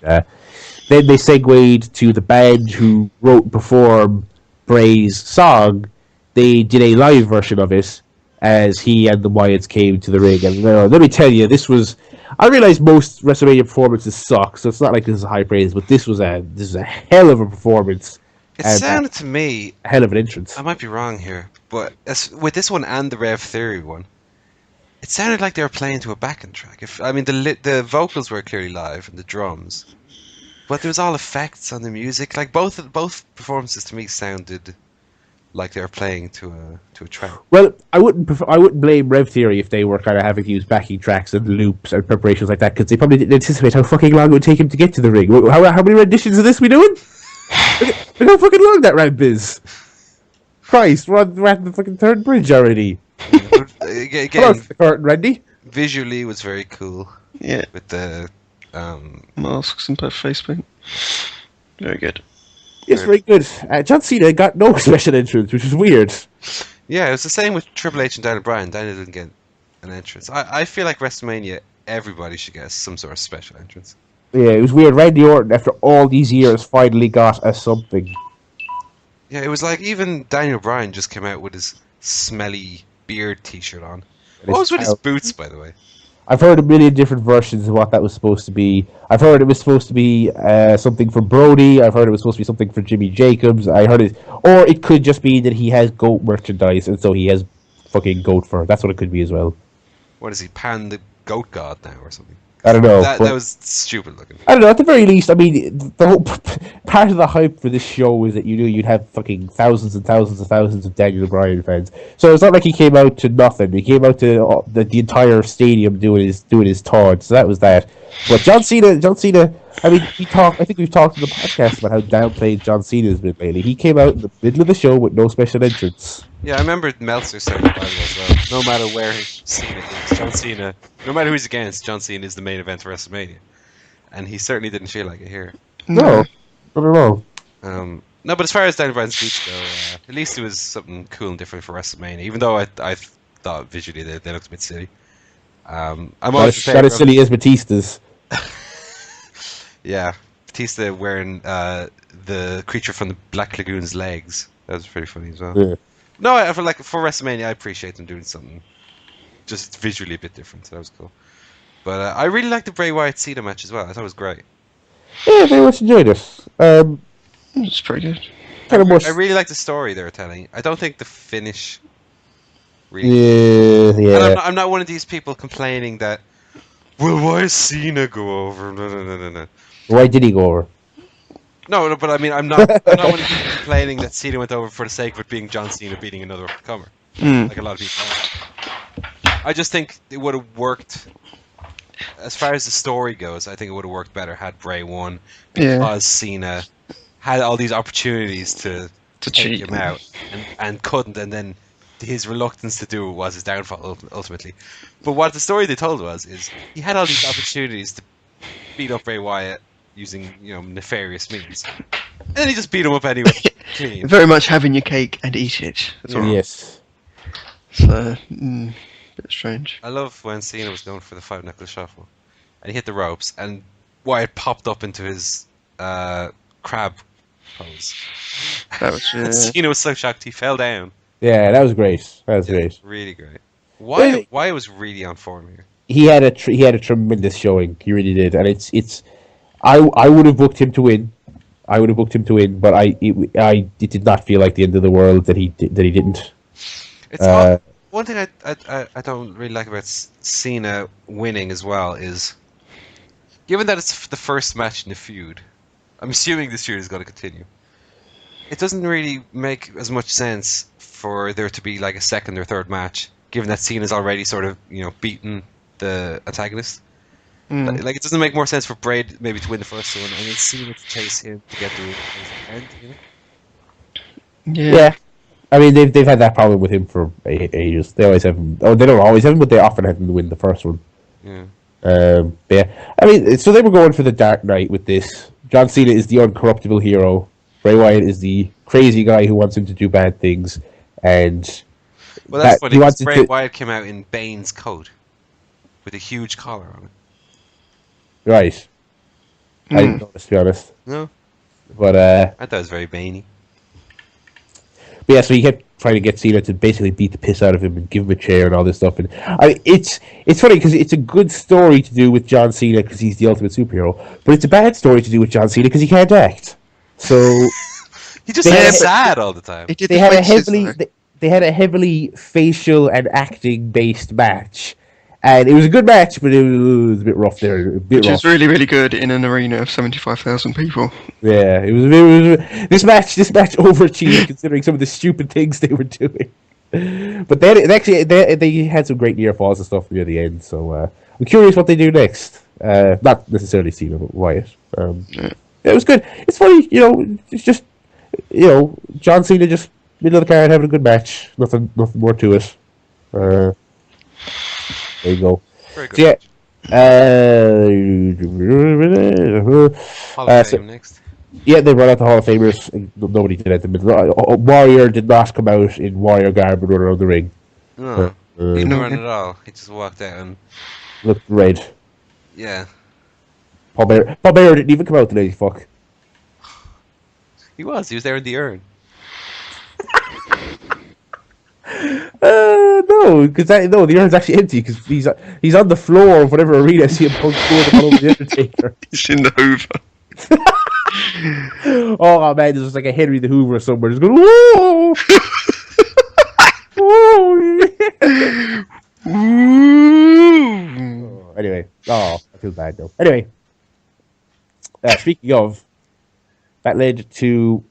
Then they segued to the band who wrote and performed Bray's song. They did a live version of it as he and the Wyatts came to the ring. And let me tell you, this was... I realize most WrestleMania performances suck, so it's not like this is high praise, but this was a hell of a performance. It sounded to me... A hell of an entrance. I might be wrong here, but with this one and the Rev Theory one, it sounded like they were playing to a backing track. The vocals were clearly live and the drums, but there was all effects on the music. Like both performances to me sounded like they were playing to a track. Well, I wouldn't blame Rev Theory if they were kind of having to use backing tracks and loops and preparations like that, because they probably didn't anticipate how fucking long it would take him to get to the ring. How many renditions of this we doing? Look how fucking long that ramp is. Christ, we're at the fucking third bridge already. Again, come on, the curtain, Randy. Visually, it was very cool. Yeah. With the masks and face paint. Very good. Yes, very good. John Cena got no special entrance, which is weird. Yeah, it was the same with Triple H and Daniel Bryan. Daniel didn't get an entrance. I feel like WrestleMania, everybody should get some sort of special entrance. Yeah, it was weird. Randy Orton, after all these years, finally got a something. Yeah, it was like even Daniel Bryan just came out with his smelly beard t-shirt on. What was with his boots, by the way? I've heard a million different versions of what that was supposed to be. I've heard it was supposed to be something for Brody. I've heard it was supposed to be something for Jimmy Jacobs. Or it could just be that he has goat merchandise, and so he has fucking goat fur. That's what it could be as well. What is he, Pan the Goat God now or something? I don't know. That was stupid looking. I don't know. At the very least, I mean, the whole part of the hype for this show was that you knew you'd have fucking thousands and thousands and thousands of Daniel Bryan fans. So it's not like he came out to nothing. He came out to the entire stadium doing his taunt. So that was that. But John Cena. I mean, I think we've talked in the podcast about how downplayed John Cena has been lately. He came out in the middle of the show with no special entrance. Yeah, I remember Meltzer saying that as well. No matter where Cena is, John Cena, no matter who he's against, John Cena is the main event for WrestleMania. And he certainly didn't feel like it here. No, not at all. No, but as far as Daniel Bryan's boots go, at least it was something cool and different for WrestleMania, even though I thought visually they looked a bit silly. I'm always not as silly as Batista's. Yeah, Batista wearing the creature from the Black Lagoon's legs. That was pretty funny as well. Yeah. No, I feel like for WrestleMania, I appreciate them doing something just visually a bit different. So that was cool. But I really liked the Bray Wyatt Cena match as well. I thought it was great. Yeah, very much enjoyed it. It's pretty good. I really like the story they were telling. I don't think the finish really Yeah. I'm not one of these people complaining that, well, why does Cena go over? No. Why did he go over? No, but I mean, I'm not one of these people complaining that Cena went over for the sake of it being John Cena beating another up-and-comer. Like a lot of people are. I just think it would have worked, as far as the story goes, I think it would have worked better had Bray won, because Cena had all these opportunities to take cheat him out and couldn't, and then his reluctance to do it was his downfall ultimately. But what the story they told was is he had all these opportunities to beat up Bray Wyatt using nefarious means, and then he just beat him up anyway. Clean. Very much having your cake and eat it. As well. Yes. So, bit strange. I love when Cena was going for the 5-knuckle shuffle, and he hit the ropes, and Wyatt popped up into his crab pose. That was Cena was so shocked he fell down. Yeah, that was great. That was great. Really great. Wyatt was really on form here. He had a tremendous showing. He really did, and it's. I would have booked him to win. But it did not feel like the end of the world that he didn't. It's one thing I don't really like about Cena winning as well is, given that it's the first match in the feud, I'm assuming this feud is going to continue. It doesn't really make as much sense for there to be like a second or third match, given that Cena's already sort of beaten the antagonist. Like it doesn't make more sense for Bray maybe to win the first one and then Cena to chase him to get the end. Yeah. I mean, they've had that problem with him for ages. They always have him. Oh, they don't always have him, but they often have him to win the first one. Yeah. Yeah. I mean, so they were going for the Dark Knight with this. John Cena is the uncorruptible hero. Bray Wyatt is the crazy guy who wants him to do bad things, and well, that's funny. Bray Wyatt came out in Bane's coat with a huge collar on it. Right. I didn't notice, to be honest. No. But I thought it was very Baney. But yeah, so he kept trying to get Cena to basically beat the piss out of him and give him a chair and all this stuff. And it's funny because it's a good story to do with John Cena because he's the ultimate superhero, but it's a bad story to do with John Cena because he can't act. So he just sounds sad all the time. They had a heavily facial and acting based match. And it was a good match, but it was a bit rough there. Which is really, really good in an arena of 75,000 people. Yeah, it was this match overachieved considering some of the stupid things they were doing. But they had some great near falls and stuff near the end. So I'm curious what they do next. Not necessarily Cena, but Wyatt. It was good. It's funny, it's just John Cena just middle of the card having a good match. Nothing more to it. There you go. Very good. Hall of Fame next. Yeah, they brought out the Hall of Famers. Nobody did it. Warrior did not come out in Warrior garb and run around the ring. No, he didn't run at all. He just walked out and looked red. Yeah. Paul Bearer didn't even come out today. Fuck. He was there in the urn. No, because the urn's actually empty because he's on the floor of whatever arena. I see him punch all over the Undertaker. He's in the Hoover. Oh man, there's like a Henry the Hoover somewhere. Just going, whoa! Whoa! Anyway, I feel bad though. Anyway, speaking of, that led to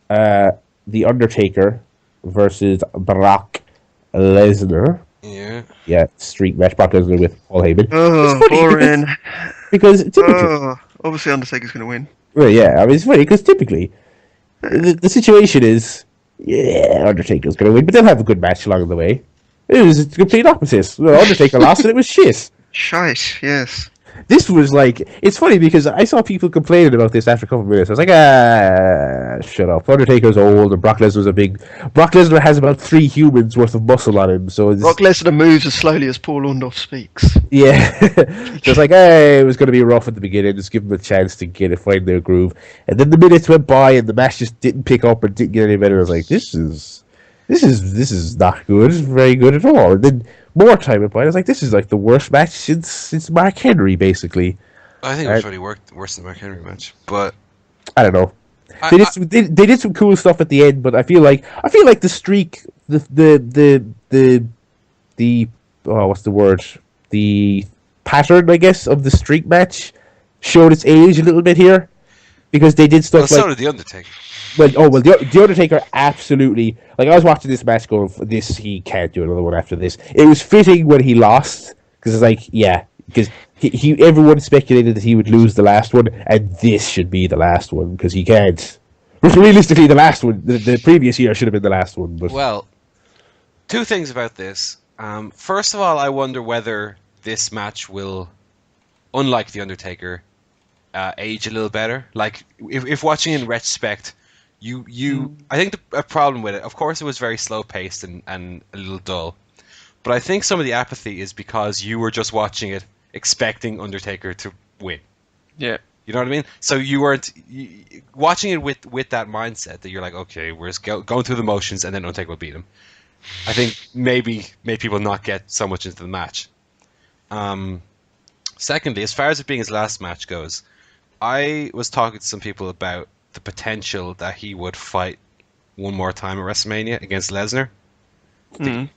the Undertaker versus Brock Lesnar. Yeah, street match. Brock Lesnar with Paul Heyman. Oh, boring. Because typically, obviously Undertaker's going to win. Well, yeah, I mean it's funny because typically the situation is, Undertaker's going to win, but they'll have a good match along the way. It was the complete opposite. Undertaker lost and it was shit. Shite, yes. This was like, it's funny because I saw people complaining about this after a couple of minutes. I was like, shut up. Undertaker's old and Brock Lesnar has about 3 humans worth of muscle on him. So Brock Lesnar moves as slowly as Paul Orndorff speaks. Yeah. So it's like, it was going to be rough at the beginning. Just give them a chance to find their groove. And then the minutes went by and the match just didn't pick up or didn't get any better. I was like, this is not good. It's very good at all. And then more time went by. I was like, this is like the worst match since Mark Henry, basically. I think it was really worse than the Mark Henry match, but I don't know. They did some cool stuff at the end, but I feel like the streak, the what's the word? The pattern, I guess, of the streak match showed its age a little bit here, because they did stuff so did the Undertaker. The Undertaker absolutely. Like, I was watching this match going, this, he can't do another one after this. It was fitting when he lost, because it's like, yeah, because everyone speculated that he would lose the last one, and this should be the last one, because he can't. Which, realistically, the last one, the previous year should have been the last one. But Well, two things about this. First of all, I wonder whether this match will, unlike the Undertaker, age a little better. Like, if watching in retrospect, I think a problem with it, of course, it was very slow paced and a little dull, but I think some of the apathy is because you were just watching it expecting Undertaker to win. Yeah. You know what I mean? So you weren't watching it with that mindset that you're like, okay, we're just going through the motions and then Undertaker will beat him. I think maybe made people not get so much into the match. Secondly, as far as it being his last match goes, I was talking to some people about the potential that he would fight one more time at WrestleMania against Lesnar. And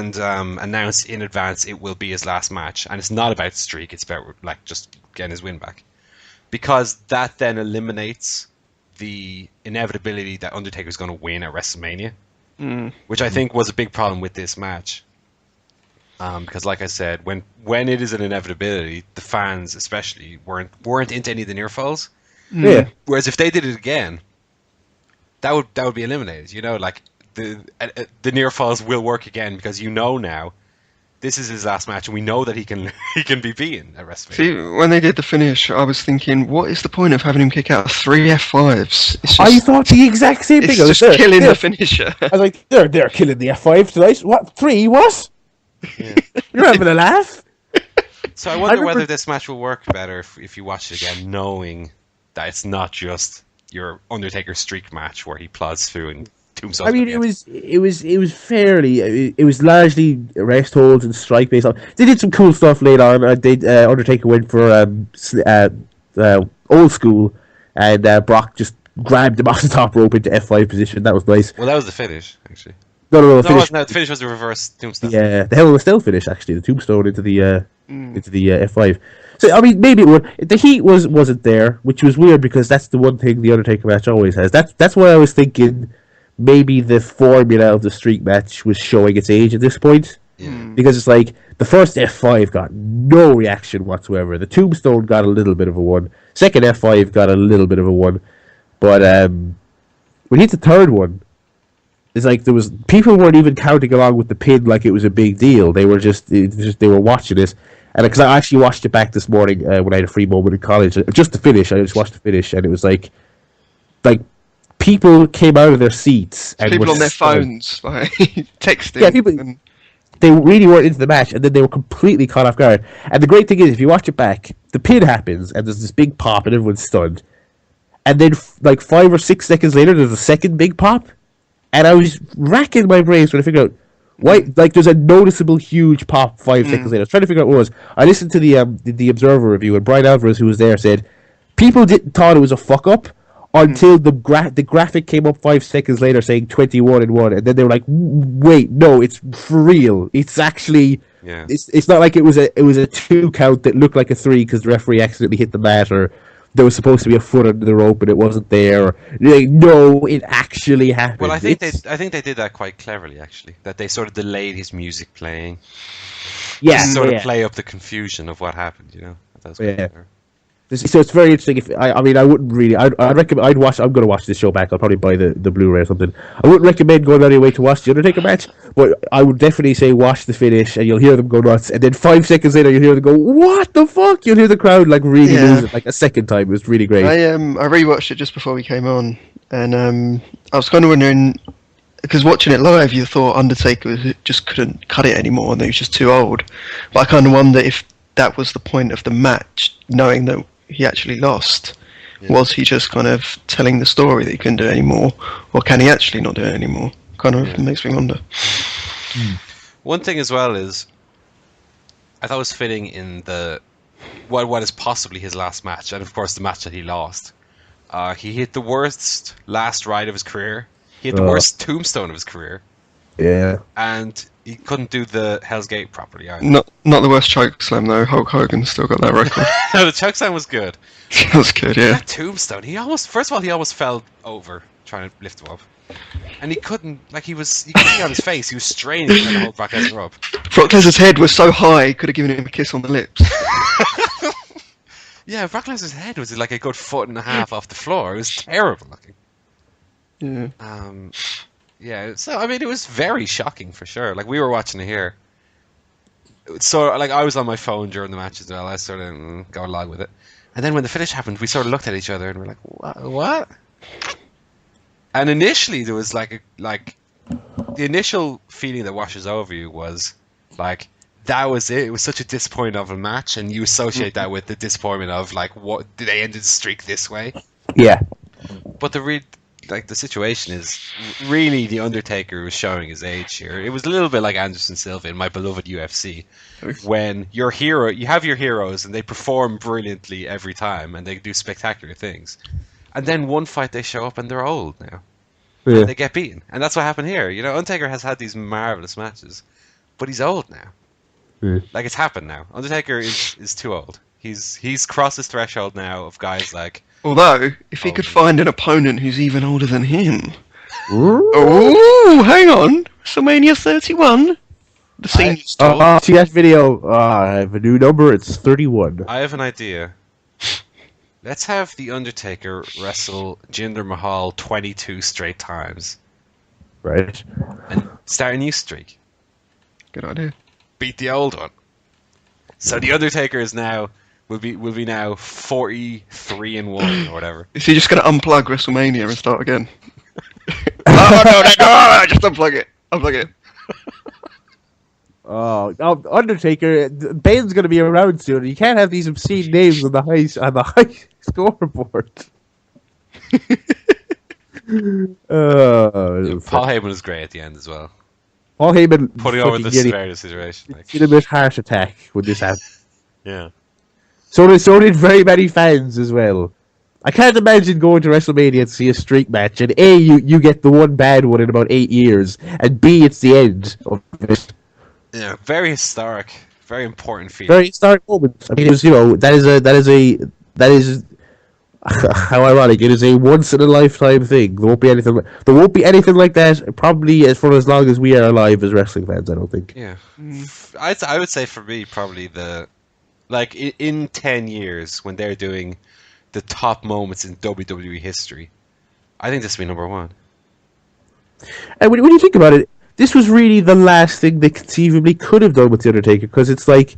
announce in advance it will be his last match, and it's not about streak; it's about like just getting his win back, because that then eliminates the inevitability that Undertaker's going to win at WrestleMania, which I think was a big problem with this match. Because, like I said, when it is an inevitability, the fans especially weren't into any of the near falls. yeah, Whereas if they did it again, that would be eliminated. You know, like the near falls will work again, because you know now this is his last match, and we know that he can be beaten at WrestleMania. See, when they did the finish, I was thinking, what is the point of having him kick out 3 F5s? It's just, I thought the exact same thing. it's I was just killing there. the finisher. I was like, they're killing the F5 tonight. What? 3? What? Yeah. You're having a laugh? So I wonder remember- whether this match will work better if you watch it again, knowing that it's not just your Undertaker streak match where he plods through and tombstones. I mean, it was fairly. It was largely rest holds and strike based on. They did some cool stuff later on. Undertaker went for old school, and Brock just grabbed him off the top rope into F5 position. That was nice. Well, that was the finish, actually. No, The finish was the reverse tombstone. Yeah, the Hell of a Still finish, actually. The tombstone into the F5. So, I mean, maybe it would. The heat wasn't there, which was weird, because that's the one thing the Undertaker match always has. That's why I was thinking maybe the formula of the streak match was showing its age at this point. Yeah. Because it's like, the first F5 got no reaction whatsoever. The tombstone got a little bit of a 1. Second F5 got a little bit of a 1. But when he hit the third one, it's like people weren't even counting along with the pin like it was a big deal. They were they were watching it, and because I actually watched it back this morning when I had a free moment in college, just to finish. I just watched the finish, and it was like people came out of their seats and People were on their stunned. phones, like, texting. Yeah, people. They really weren't into the match, and then they were completely caught off guard. And the great thing is, if you watch it back, the pin happens, and there's this big pop, and everyone's stunned. And then, like 5 or 6 seconds later, there's a second big pop. And I was racking my brains trying to figure out why. Like, there's a noticeable huge pop 5 seconds later. I was trying to figure out what it was. I listened to the Observer review, and Brian Alvarez, who was there, said people thought it was a fuck up until the graphic came up 5 seconds later saying 21-1, and then they were like, wait, no, it's for real. It's actually. Yeah. It's not like it was a 2 count that looked like a 3 because the referee accidentally hit the mat, or there was supposed to be a foot under the rope and it wasn't there. Like, no, it actually happened. Well, I think they did that quite cleverly, actually. That they sort of delayed his music playing, yeah, to sort yeah. of play up the confusion of what happened. You know, that was quite Yeah. clever. So it's very interesting. If I mean, I wouldn't really. I'd recommend. I'd watch. I'm going to watch this show back. I'll probably buy the Blu-ray or something. I wouldn't recommend going out of your way to watch the Undertaker match, but I would definitely say watch the finish, and you'll hear them go nuts. And then 5 seconds later, you'll hear them go, "What the fuck?" You'll hear the crowd like really lose it like a second time. It was really great. I rewatched it just before we came on, and I was kind of wondering, because watching it live, you thought Undertaker just couldn't cut it anymore, and he was just too old. But I kind of wonder if that was the point of the match, knowing that he actually lost. Yeah. Was he just kind of telling the story that he couldn't do it anymore, or can he actually not do it anymore? Kind of makes me wonder. One thing as well is, I thought it was fitting in what is possibly his last match, and of course the match that he lost. He hit the worst last ride of his career. He hit the worst tombstone of his career. Yeah. and he couldn't do the Hell's Gate properly either. Not the worst choke slam though. Hulk Hogan still got that record. No, the chokeslam was good. That was good, yeah. That tombstone, he almost fell over trying to lift him up. And he couldn't get on his face, he was straining trying to hold Brock Lesnar up. Brock Lesnar's head was so high, he could have given him a kiss on the lips. Yeah, Brock Lesnar's head was like a good foot and a half off the floor. It was terrible looking. Yeah. Yeah, so I mean, it was very shocking for sure. Like we were watching it here, so like I was on my phone during the match as well. I sort of go along with it, and then when the finish happened, we sort of looked at each other and we're like, "What?" And initially there was like the initial feeling that washes over you was like that was it. It was such a disappointing of a match, and you associate that with the disappointment of like, what did they end the streak this way? Yeah. But the situation is really the Undertaker was showing his age here. It was a little bit like Anderson Silva in my beloved UFC, when you have your heroes and they perform brilliantly every time and they do spectacular things, and then one fight they show up and they're old now, and they get beaten, and that's what happened here. You know, Undertaker has had these marvelous matches, but he's old now. Like it's happened now. Undertaker is too old. He's crossed his threshold now of guys like. Although, if he could find an opponent who's even older than him. Ooh, hang on. WrestleMania 31. The seniors tour. See that video? I have a new number. It's 31. I have an idea. Let's have The Undertaker wrestle Jinder Mahal 22 straight times. Right. And start a new streak. Good idea. Beat the old one. So The Undertaker is now... Will be now 43-1 or whatever. Is he just going to unplug WrestleMania and start again? No, just unplug it. Unplug it. Oh, Undertaker, Bane's going to be around soon. You can't have these obscene names on the high scoreboard. Paul Heyman was great at the end as well. Paul Heyman putting over the severity of the situation. Did a bit heart attack when this happened. Yeah. So did very many fans as well. I can't imagine going to WrestleMania to see a streak match, and A, you get the one bad one in about 8 years, and B, it's the end of it. Yeah, very historic, very important feat. Very historic moment. I mean, it was, that is how ironic. It is a once in a lifetime thing. There won't be anything like that probably for as long as we are alive as wrestling fans. I don't think. Yeah, I would say for me probably in 10 years when they're doing the top moments in WWE history, I think this will be number one. And when you think about it, this was really the last thing they conceivably could have done with The Undertaker, because it's like,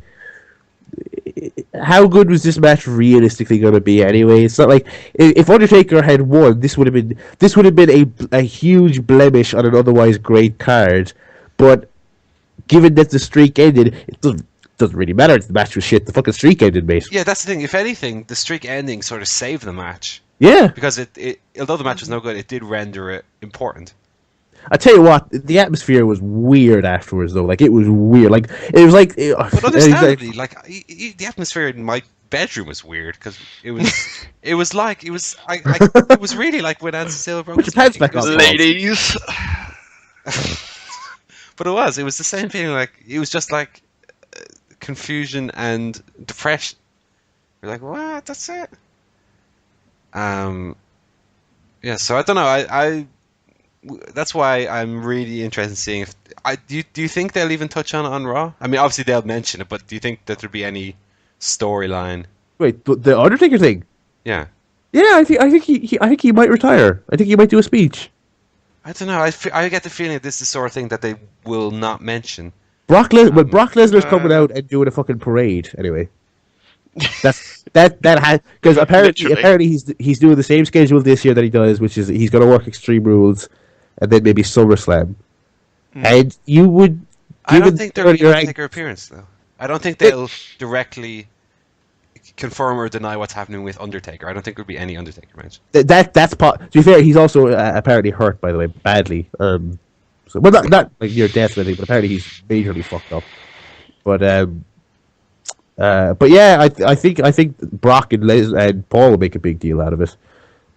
how good was this match realistically going to be anyway? It's not like if Undertaker had won, this would have been a huge blemish on an otherwise great card. But given that the streak ended, it doesn't really matter if the match was shit. The fucking streak ended, mate. Yeah, that's the thing. If anything, the streak ending sort of saved the match. Yeah, because it although the match was no good, it did render it important. I tell you what, the atmosphere was weird afterwards, though. Like, it was weird. Like, it was like... But understandably, the atmosphere in my bedroom was weird, because it was really like when Anderson Silva broke his pants back on, ladies. But it was the same feeling. Like, it was just like confusion and depression. You're like, what? That's it? Yeah, so I don't know. That's why I'm really interested in seeing if do you think they'll even touch on Raw? I mean, obviously they'll mention it, but do you think that there'll be any storyline? Wait, the Undertaker thing? Yeah. Yeah, I think he might retire. I think he might do a speech. I don't know. I get the feeling that this is the sort of thing that they will not mention. Brock Lesnar's coming out and doing a fucking parade anyway. Because apparently he's doing the same schedule this year that he does, which is he's going to work Extreme Rules and then maybe SummerSlam. And you would. I don't think there'll be an Undertaker appearance though. I don't think they'll directly confirm or deny what's happening with Undertaker. I don't think there'll be any Undertaker match. That's to be fair, he's also apparently hurt, by the way, badly. So, well, not like near death or anything, but apparently he's majorly fucked up. But yeah, I think Brock and Paul will make a big deal out of it.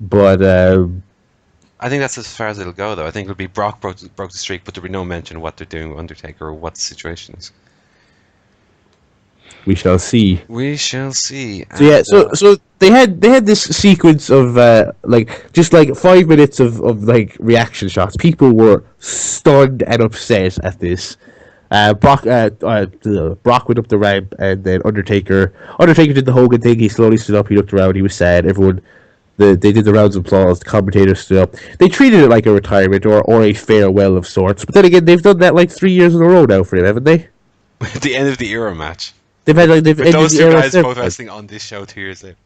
But I think that's as far as it'll go, though. I think it'll be Brock broke the streak, but there'll be no mention of what they're doing with Undertaker or what the situation is. We shall see. We shall see. So yeah, so they had this sequence of just 5 minutes of like reaction shots. People were stunned and upset at this. Brock went up the ramp, and then Undertaker did the Hogan thing. He slowly stood up. He looked around. He was sad. Everyone, they did the rounds of applause. The commentators stood up. They treated it like a retirement or a farewell of sorts. But then again, they've done that like 3 years in a row now for him, haven't they? The end of the era match. They've ended those the two era guys seven both times. wrestling on this show 2 years later.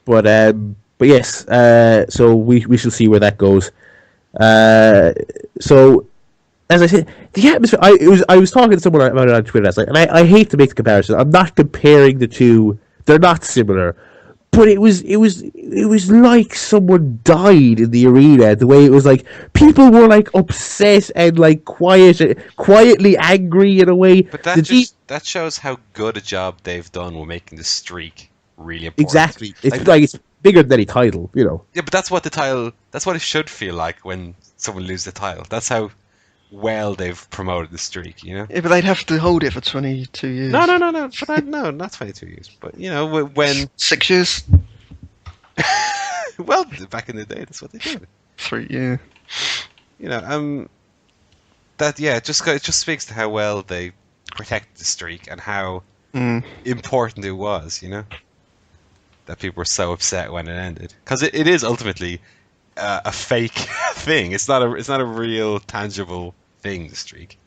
But yes, so we shall see where that goes. So as I said, the atmosphere. I was talking to someone about it on Twitter last night, and I hate to make the comparison. I'm not comparing the two; they're not similar. But it was like someone died in the arena. The way it was like people were like upset and like quietly angry in a way. But that shows how good a job they've done with making the streak really important. Exactly. It's bigger than any title, you know. Yeah, but that's what it should feel like when someone loses the title. That's how well they've promoted the streak, you know. Yeah, but they'd have to hold it for 22 years. No. But no, not 22 years. But you know, when 6 years. well, back in the day, that's what they did. 3, yeah. You know, it just speaks to how well they protected the streak and how important it was, you know, that people were so upset when it ended, because it is ultimately a fake thing. It's not a real tangible thing. The streak.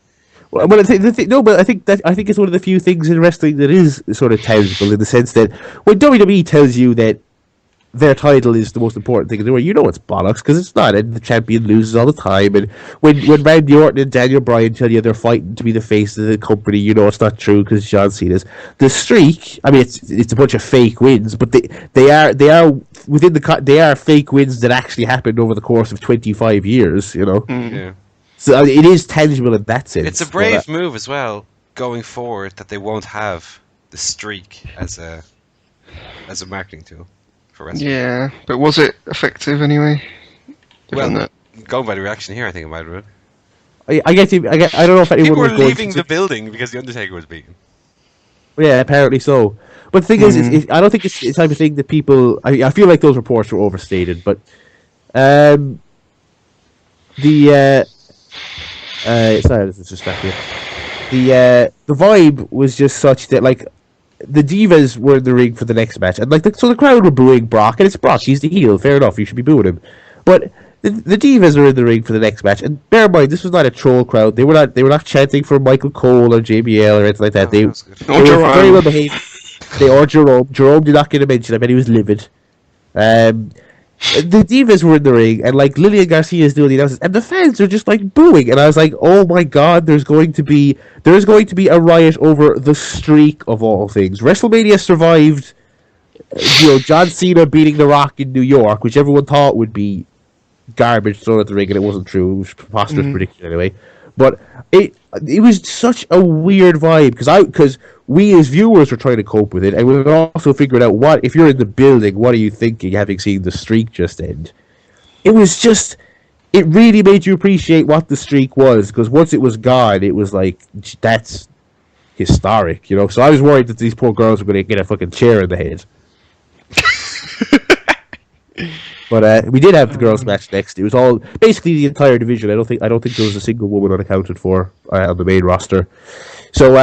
Well, I think it's one of the few things in wrestling that is sort of tangible, in the sense that when WWE tells you that their title is the most important thing in the world, you know it's bollocks, because it's not, and the champion loses all the time. And when Randy Orton and Daniel Bryan tell you they're fighting to be the face of the company, you know it's not true, because John Cena's. The streak, I mean, it's a bunch of fake wins, but they are they are fake wins that actually happened over the course of 25 years, you know. Yeah. So it is tangible in that sense. It's a brave move as well, going forward, that they won't have the streak as a marketing tool for wrestling. Yeah, but was it effective anyway? Well, going by the reaction here, I think it might have been. I don't know if anyone People were was going leaving the building because the Undertaker was beaten. Yeah, apparently so. But the thing is, I don't think it's the type of thing that people. I feel like those reports were overstated, but sorry, this is distracting. The vibe was just such that, like, the Divas were in the ring for the next match, and so the crowd were booing Brock, and it's Brock, he's the heel, fair enough, you should be booing him. But the Divas were in the ring for the next match, and bear in mind, this was not a troll crowd. They were not chanting for Michael Cole or JBL or anything like that. They were very well behaved. Or Jerome. Jerome did not get a mention. I bet he was livid. The Divas were in the ring, and like Lillian Garcia is doing the announcements, and the fans are just like booing, and I was like, oh my god, there's going to be a riot over the streak of all things. WrestleMania survived, John Cena beating The Rock in New York, which everyone thought would be garbage thrown at the ring, and it wasn't true. It was a preposterous prediction anyway. But it was such a weird vibe, because we as viewers were trying to cope with it, and we were also figuring out, what if you're in the building, what are you thinking, having seen the streak just end? It really made you appreciate what the streak was, because once it was gone, it was like, that's historic, you know. So I was worried that these poor girls were going to get a fucking chair in the head. But we did have the girls' match next. It was all basically the entire division. I don't think there was a single woman unaccounted for on the main roster. So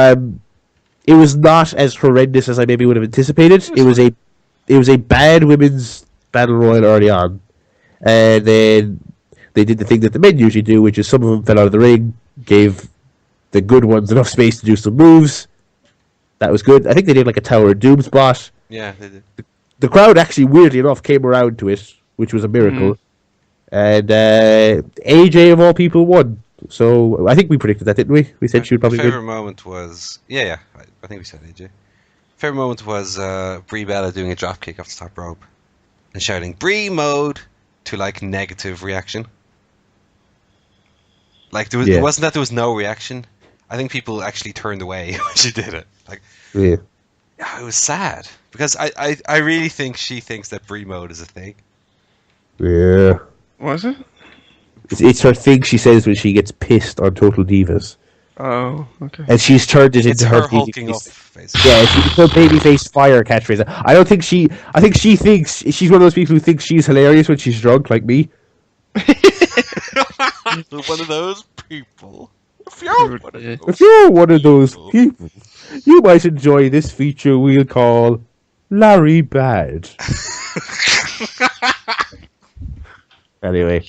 it was not as horrendous as I maybe would have anticipated. It was a bad women's battle royal early on, and then they did the thing that the men usually do, which is some of them fell out of the ring, gave the good ones enough space to do some moves. That was good. I think they did like a Tower of Doom spot. Yeah, they did. The crowd actually, weirdly enough, came around to it, which was a miracle. And AJ, of all people, won. So I think we predicted that, didn't we? We said she would probably win. My favourite moment was... Yeah, I think we said AJ. Favourite moment was Brie Bella doing a dropkick off the top rope and shouting, "Brie mode!" to, like, negative reaction. Like, it wasn't that there was no reaction. I think people actually turned away when she did it. Like, yeah, it was sad. Because I really think she thinks that Brie mode is a thing. Yeah. Was it? It's her thing she says when she gets pissed on Total Divas. Oh, okay. And she's turned it It's into her her hulking up. babyface. Basically. Yeah, it's her babyface fire catchphrase. I think she thinks she's one of those people who thinks she's hilarious when she's drunk, like me. One of those people. If If you're one of those people, you might enjoy this feature we'll call Larry Bad. Anyway.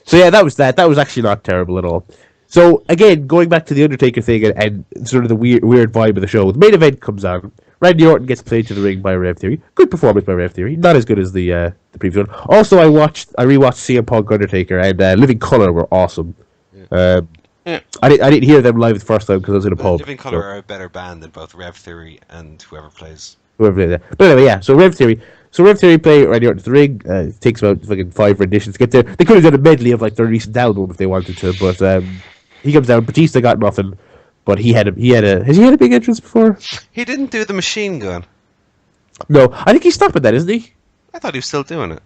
So yeah, that was that. That was actually not terrible at all. So again, going back to the Undertaker thing and sort of the weird vibe of the show, the main event comes on. Randy Orton gets played to the ring by Rev Theory. Good performance by Rev Theory. Not as good as the previous one. Also, I rewatched CM Punk Undertaker and Living Colour were awesome. Yeah. I didn't hear them live the first time because I was in a pub. Living Colour are a better band than both Rev Theory and whoever plays. Whoever did that. But anyway, yeah. So Rev Theory play Randy Orton to the ring. It takes about fucking 5 renditions to get there. They could have done a medley of like their recent album if they wanted to, but he comes down. Batista got nothing, but he had a. Has he had a big entrance before? He didn't do the machine gun. No, I think he's stopping that, isn't he? I thought he was still doing it.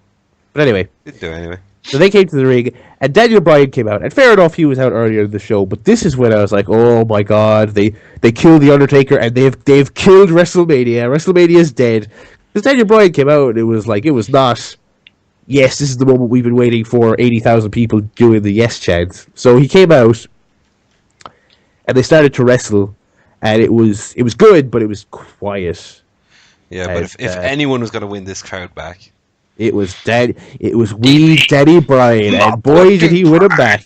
But anyway. Didn't do it anyway. So they came to the ring, and Daniel Bryan came out. And fair enough, he was out earlier in the show, but this is when I was like, oh my god, they killed the Undertaker, and they've killed WrestleMania. WrestleMania's dead. Because Daniel Bryan came out, and it was not, yes, this is the moment we've been waiting for, 80,000 people doing the yes chant. So he came out, and they started to wrestle, and it was good, but it was quiet. Yeah, but if anyone was going to win this crowd back, it was Danny Bryan, and boy did he win him back.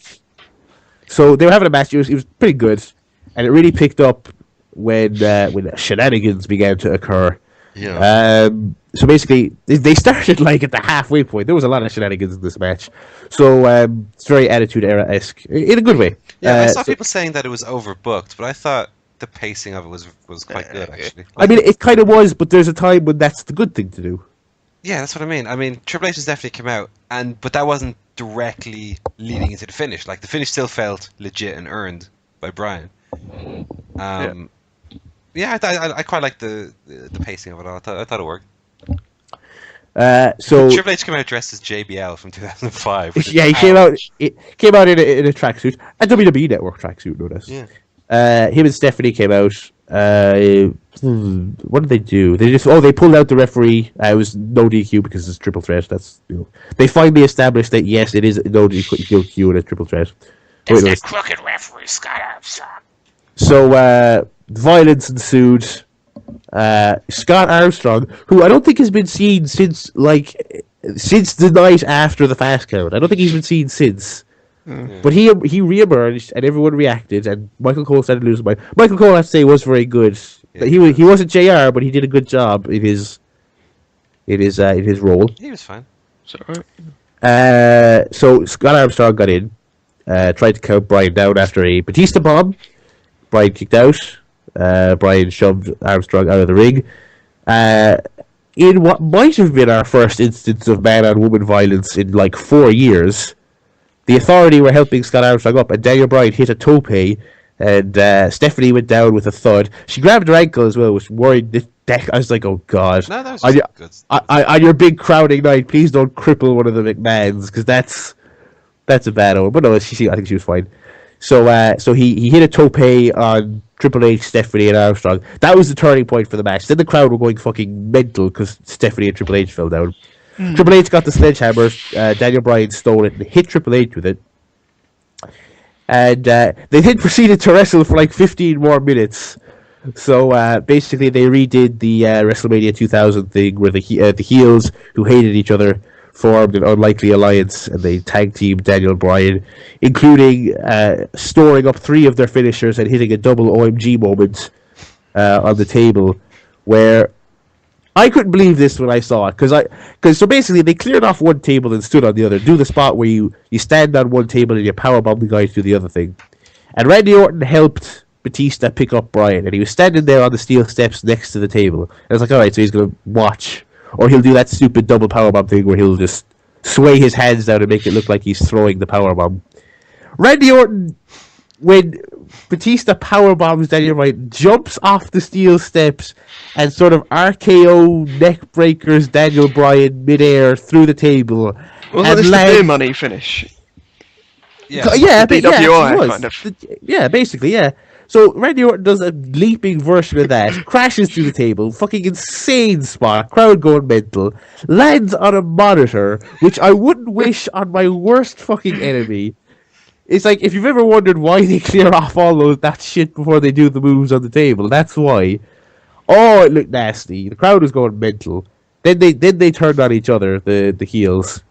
So they were having a match. It was pretty good, and it really picked up when shenanigans began to occur. yeah, So basically, they started like at the halfway point. There was a lot of shenanigans in this match. So it's very Attitude Era-esque in a good way. yeah. I saw people saying that it was overbooked, but I thought the pacing of it was quite good actually. I mean, it kind of was, but there's a time when that's the good thing to do. Yeah, that's what I mean. I mean, Triple H has definitely come out, but that wasn't directly leading into the finish. Like the finish still felt legit and earned by Bryan. Yeah, I quite like the pacing of it all. I thought it worked. So Triple H came out dressed as JBL from 2005. yeah, he came out. It came out in a tracksuit, a WWE Network tracksuit, no less. Yeah. Him and Stephanie came out. What did they do? They pulled out the referee. It was no DQ because it's triple threat. That's they finally established that yes, it is no DQ and a triple threat. It's that crooked referee, Scott Armstrong. So violence ensued. Scott Armstrong, who I don't think has been seen since the night after the fast count. I don't think he's been seen since. But he reemerged and everyone reacted and Michael Cole started losing mind. Michael Cole, I have to say, was very good. Yeah. He wasn't JR, but he did a good job in his role. He was fine. So Scott Armstrong got in, tried to count Bryan down after a Batista bomb. Bryan kicked out. Bryan shoved Armstrong out of the ring. In what might have been our first instance of man-on-woman violence in like 4 years, the Authority were helping Scott Armstrong up, and Daniel Bryan hit a tope, and Stephanie went down with a thud. She grabbed her ankle as well, which worried the deck. I was like, oh god. No, that was just good. On your big crowding night, please don't cripple one of the McMahons, because that's a bad one. But no, I think she was fine. So he hit a tope on Triple H, Stephanie, and Armstrong. That was the turning point for the match. Then the crowd were going fucking mental because Stephanie and Triple H fell down. Triple H got the sledgehammer. Daniel Bryan stole it and hit Triple H with it. And they then proceeded to wrestle for like 15 more minutes. So basically they redid the WrestleMania 2000 thing where the heels who hated each other formed an unlikely alliance and they tag teamed Daniel Bryan, including storing up 3 of their finishers and hitting a double OMG moment on the table where I couldn't believe this when I saw it, because so basically they cleared off one table and stood on the other. Do the spot where you stand on one table and you powerbomb the guy through the other thing. And Randy Orton helped Batista pick up Bryan, and he was standing there on the steel steps next to the table. And I was like, alright, so he's going to watch, or he'll do that stupid double powerbomb thing where he'll just sway his hands down and make it look like he's throwing the powerbomb. Randy Orton, when Batista powerbombs Daniel Bryan, jumps off the steel steps, and sort of RKO neck breakers Daniel Bryan midair through the table. Wasn't this the beer money finish? Yeah. Yeah, The but yeah, DWI it was. kind of. Yeah, basically, yeah. So Randy Orton does a leaping version of that, crashes through the table, fucking insane spot, crowd going mental, lands on a monitor, which I wouldn't wish on my worst fucking enemy. It's like, if you've ever wondered why they clear off all that shit before they do the moves on the table, that's why. Oh, it looked nasty. The crowd was going mental. Then they turned on each other, the heels.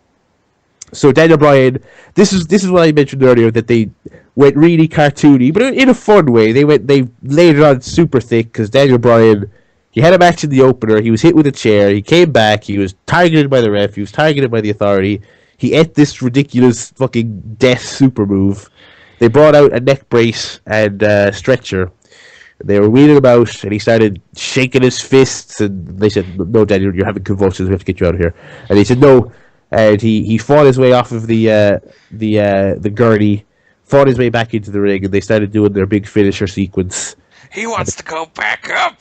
So Daniel Bryan, this is what I mentioned earlier, that they went really cartoony, but in a fun way. They laid it on super thick, because Daniel Bryan, he had a match in the opener, he was hit with a chair, he came back, he was targeted by the ref, he was targeted by the authority, he ate this ridiculous fucking death super move. They brought out a neck brace and stretcher. They were wheeling him out, and he started shaking his fists, and they said, "No, Daniel, you're having convulsions, we have to get you out of here." And he said, "No." And he fought his way off of the gurney, fought his way back into the ring, and they started doing their big finisher sequence. He wants to go back up.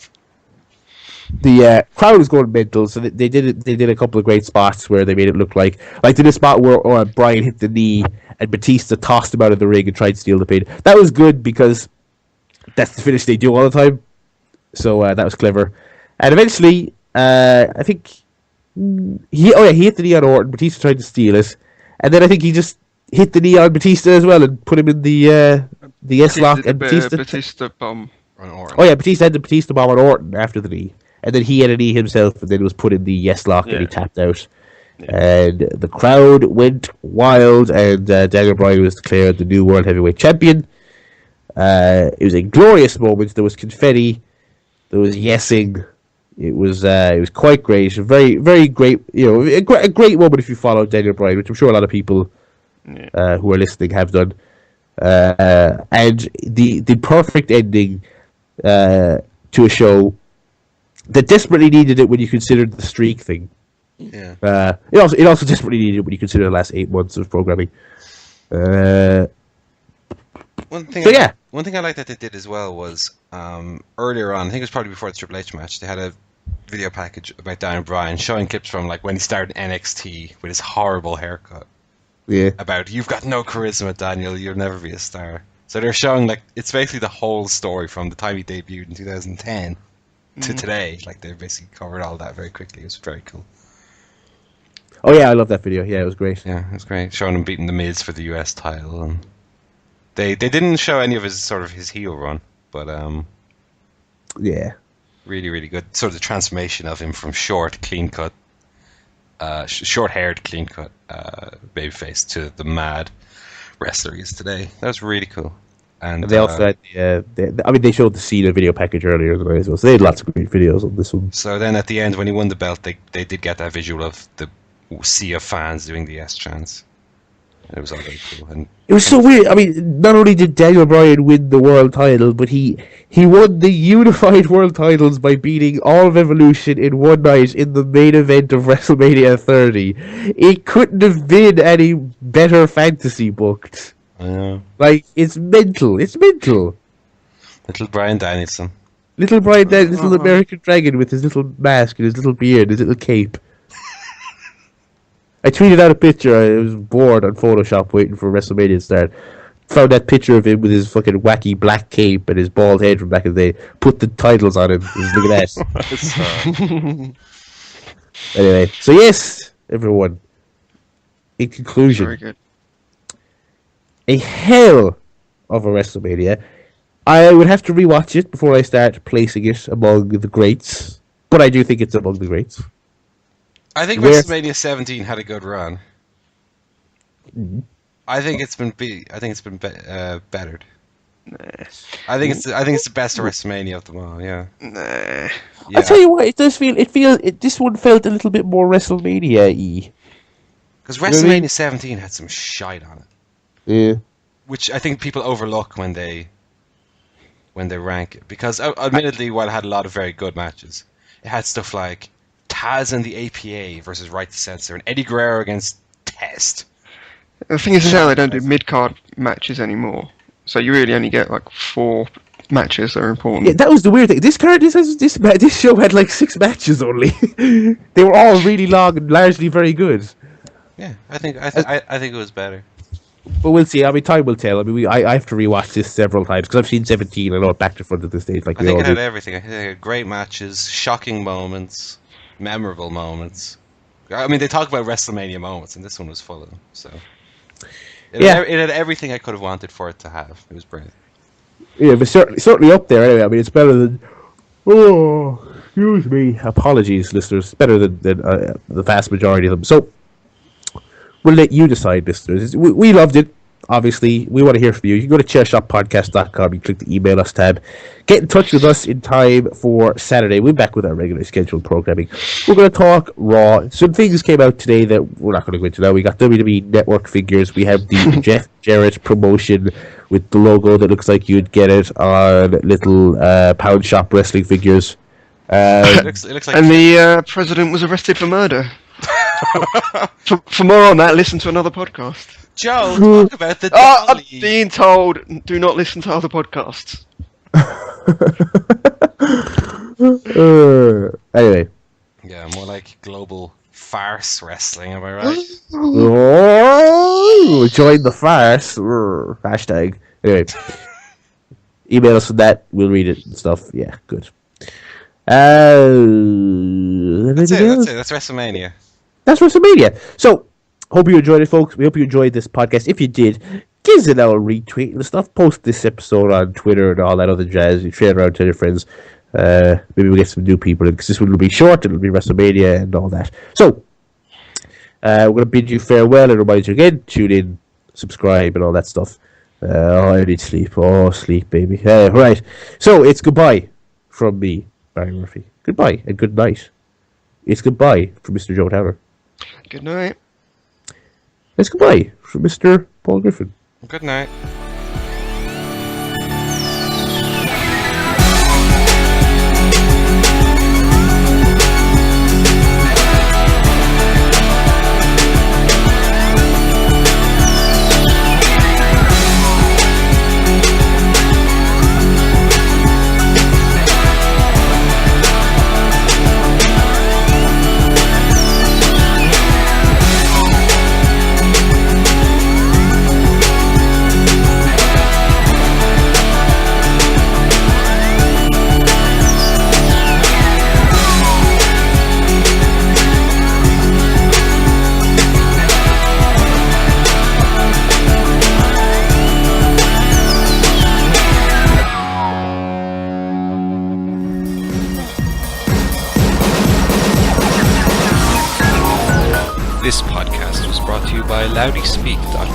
The crowd was going mental, so they did a couple of great spots where they made it look like they did a spot where Bryan hit the knee and Batista tossed him out of the ring and tried to steal the pin. That was good because that's the finish they do all the time. So that was clever. And eventually, I think he hit the knee on Orton. Batista tried to steal it, and then I think he just hit the knee on Batista as well and put him in the S-lock. And Batista bomb On Orton. Oh yeah, Batista had the Batista bomb on Orton after the knee. And then he had a knee himself, and then was put in the yes-lock, and he tapped out. Yeah. And the crowd went wild, and Daniel Bryan was declared the new World Heavyweight Champion. It was a glorious moment. There was confetti. There was yesing. It was quite great. A very, very great, a great moment if you follow Daniel Bryan, which I'm sure a lot of people who are listening have done. And the perfect ending to a show that desperately needed it when you considered the streak thing. Yeah. It also desperately needed it when you consider the last 8 months of programming. One thing I liked that they did as well was earlier on, I think it was probably before the Triple H match, they had a video package about Daniel Bryan showing clips from like when he started NXT with his horrible haircut. Yeah. About, you've got no charisma, Daniel, you'll never be a star. So they're showing, like, it's basically the whole story from the time he debuted in 2010 to today. Like, they basically covered all that very quickly. It was very cool. Oh yeah, I love that video. Yeah, it was great. Yeah, it was great. Showing him beating the Miz for the US title. And they didn't show any of his heel run, but yeah, really, really good. Sort of the transformation of him from short, clean cut, short-haired, clean cut babyface to the mad wrestler he is today. That was really cool. And they also had they showed the Cena video package earlier than as well, so they had lots of great videos on this one. So then at the end, when he won the belt, they did get that visual of the sea of fans doing the S chants. It was all very cool. And it was so weird. I mean, not only did Daniel Bryan win the world title, but he won the unified world titles by beating all of Evolution in one night in the main event of WrestleMania 30. It couldn't have been any better fantasy booked. I know. Like, it's mental. It's mental. Little Bryan Danielson. Little Bryan Danielson, little American Dragon with his little mask and his little beard, his little cape. I tweeted out a picture. I was bored on Photoshop waiting for WrestleMania to start. Found that picture of him with his fucking wacky black cape and his bald head from back in the day. Put the titles on him. Look at that. Anyway, so yes, everyone. In conclusion, very good. A hell of a WrestleMania. I would have to rewatch it before I start placing it among the greats. But I do think it's among the greats. I think WrestleMania 17 had a good run. I think it's been bettered. Nah. I think it's the best WrestleMania of them all. Yeah. Nah. Yeah. I'll tell you what, it does feel. This one felt a little bit more WrestleMania-y. Because WrestleMania 17 had some shite on it. Yeah. Which I think people overlook when they rank it. Because admittedly, while it had a lot of very good matches, it had stuff like Taz and the APA versus Right to Censor, and Eddie Guerrero against Test. The thing is now they don't do mid-card matches anymore. So you really only get like 4 matches that are important. Yeah, that was the weird thing. This show had like 6 matches only. They were all really long and largely very good. Yeah, I think it was better. But we'll see. I mean, time will tell. I mean, I have to rewatch this several times because I've seen 17. I know it back to front at this stage. Like I we think all it had do. everything. I think it had great matches, shocking moments, memorable moments. I mean, they talk about WrestleMania moments, and this one was full of them. So, it had everything I could have wanted for it to have. It was brilliant. Yeah, but certainly up there. Anyway, I mean, it's better than. Oh, excuse me. Apologies, listeners. It's better than the vast majority of them. So, we'll let you decide, listeners. We loved it. Obviously, we want to hear from you. You can go to ChairShotPodcast.com. You click the email us tab. Get in touch with us in time for Saturday. We're back with our regularly scheduled programming. We're going to talk Raw. Some things came out today that we're not going to go into now. We got WWE Network figures. We have the Jeff Jarrett promotion with the logo that looks like you'd get it on little Pound Shop wrestling figures. It looks like And the president was arrested for murder. For more on that, listen to another podcast. Joe, talk about the I'm dolly. being told, do not listen to other podcasts. Anyway. Yeah, more like global farce wrestling, am I right? Oh, join the farce. Hashtag. Anyway. Email us with that. We'll read it and stuff. Yeah, good. That's it. That's WrestleMania. That's WrestleMania. So, hope you enjoyed it, folks. We hope you enjoyed this podcast. If you did, give us a little retweet and stuff. Post this episode on Twitter and all that other jazz. You share it around to your friends. Maybe we'll get some new people in because this one will be short. It'll be WrestleMania and all that. So, we're going to bid you farewell and remind you again, tune in, subscribe and all that stuff. I need sleep. Oh, sleep, baby. Right. So, it's goodbye from me, Barry Murphy. Goodbye and good night. It's goodbye from Mr. Joe Towner. Good night. It's goodbye from Mr. Paul Griffin. Good night. This podcast was brought to you by LoudySpeak.com.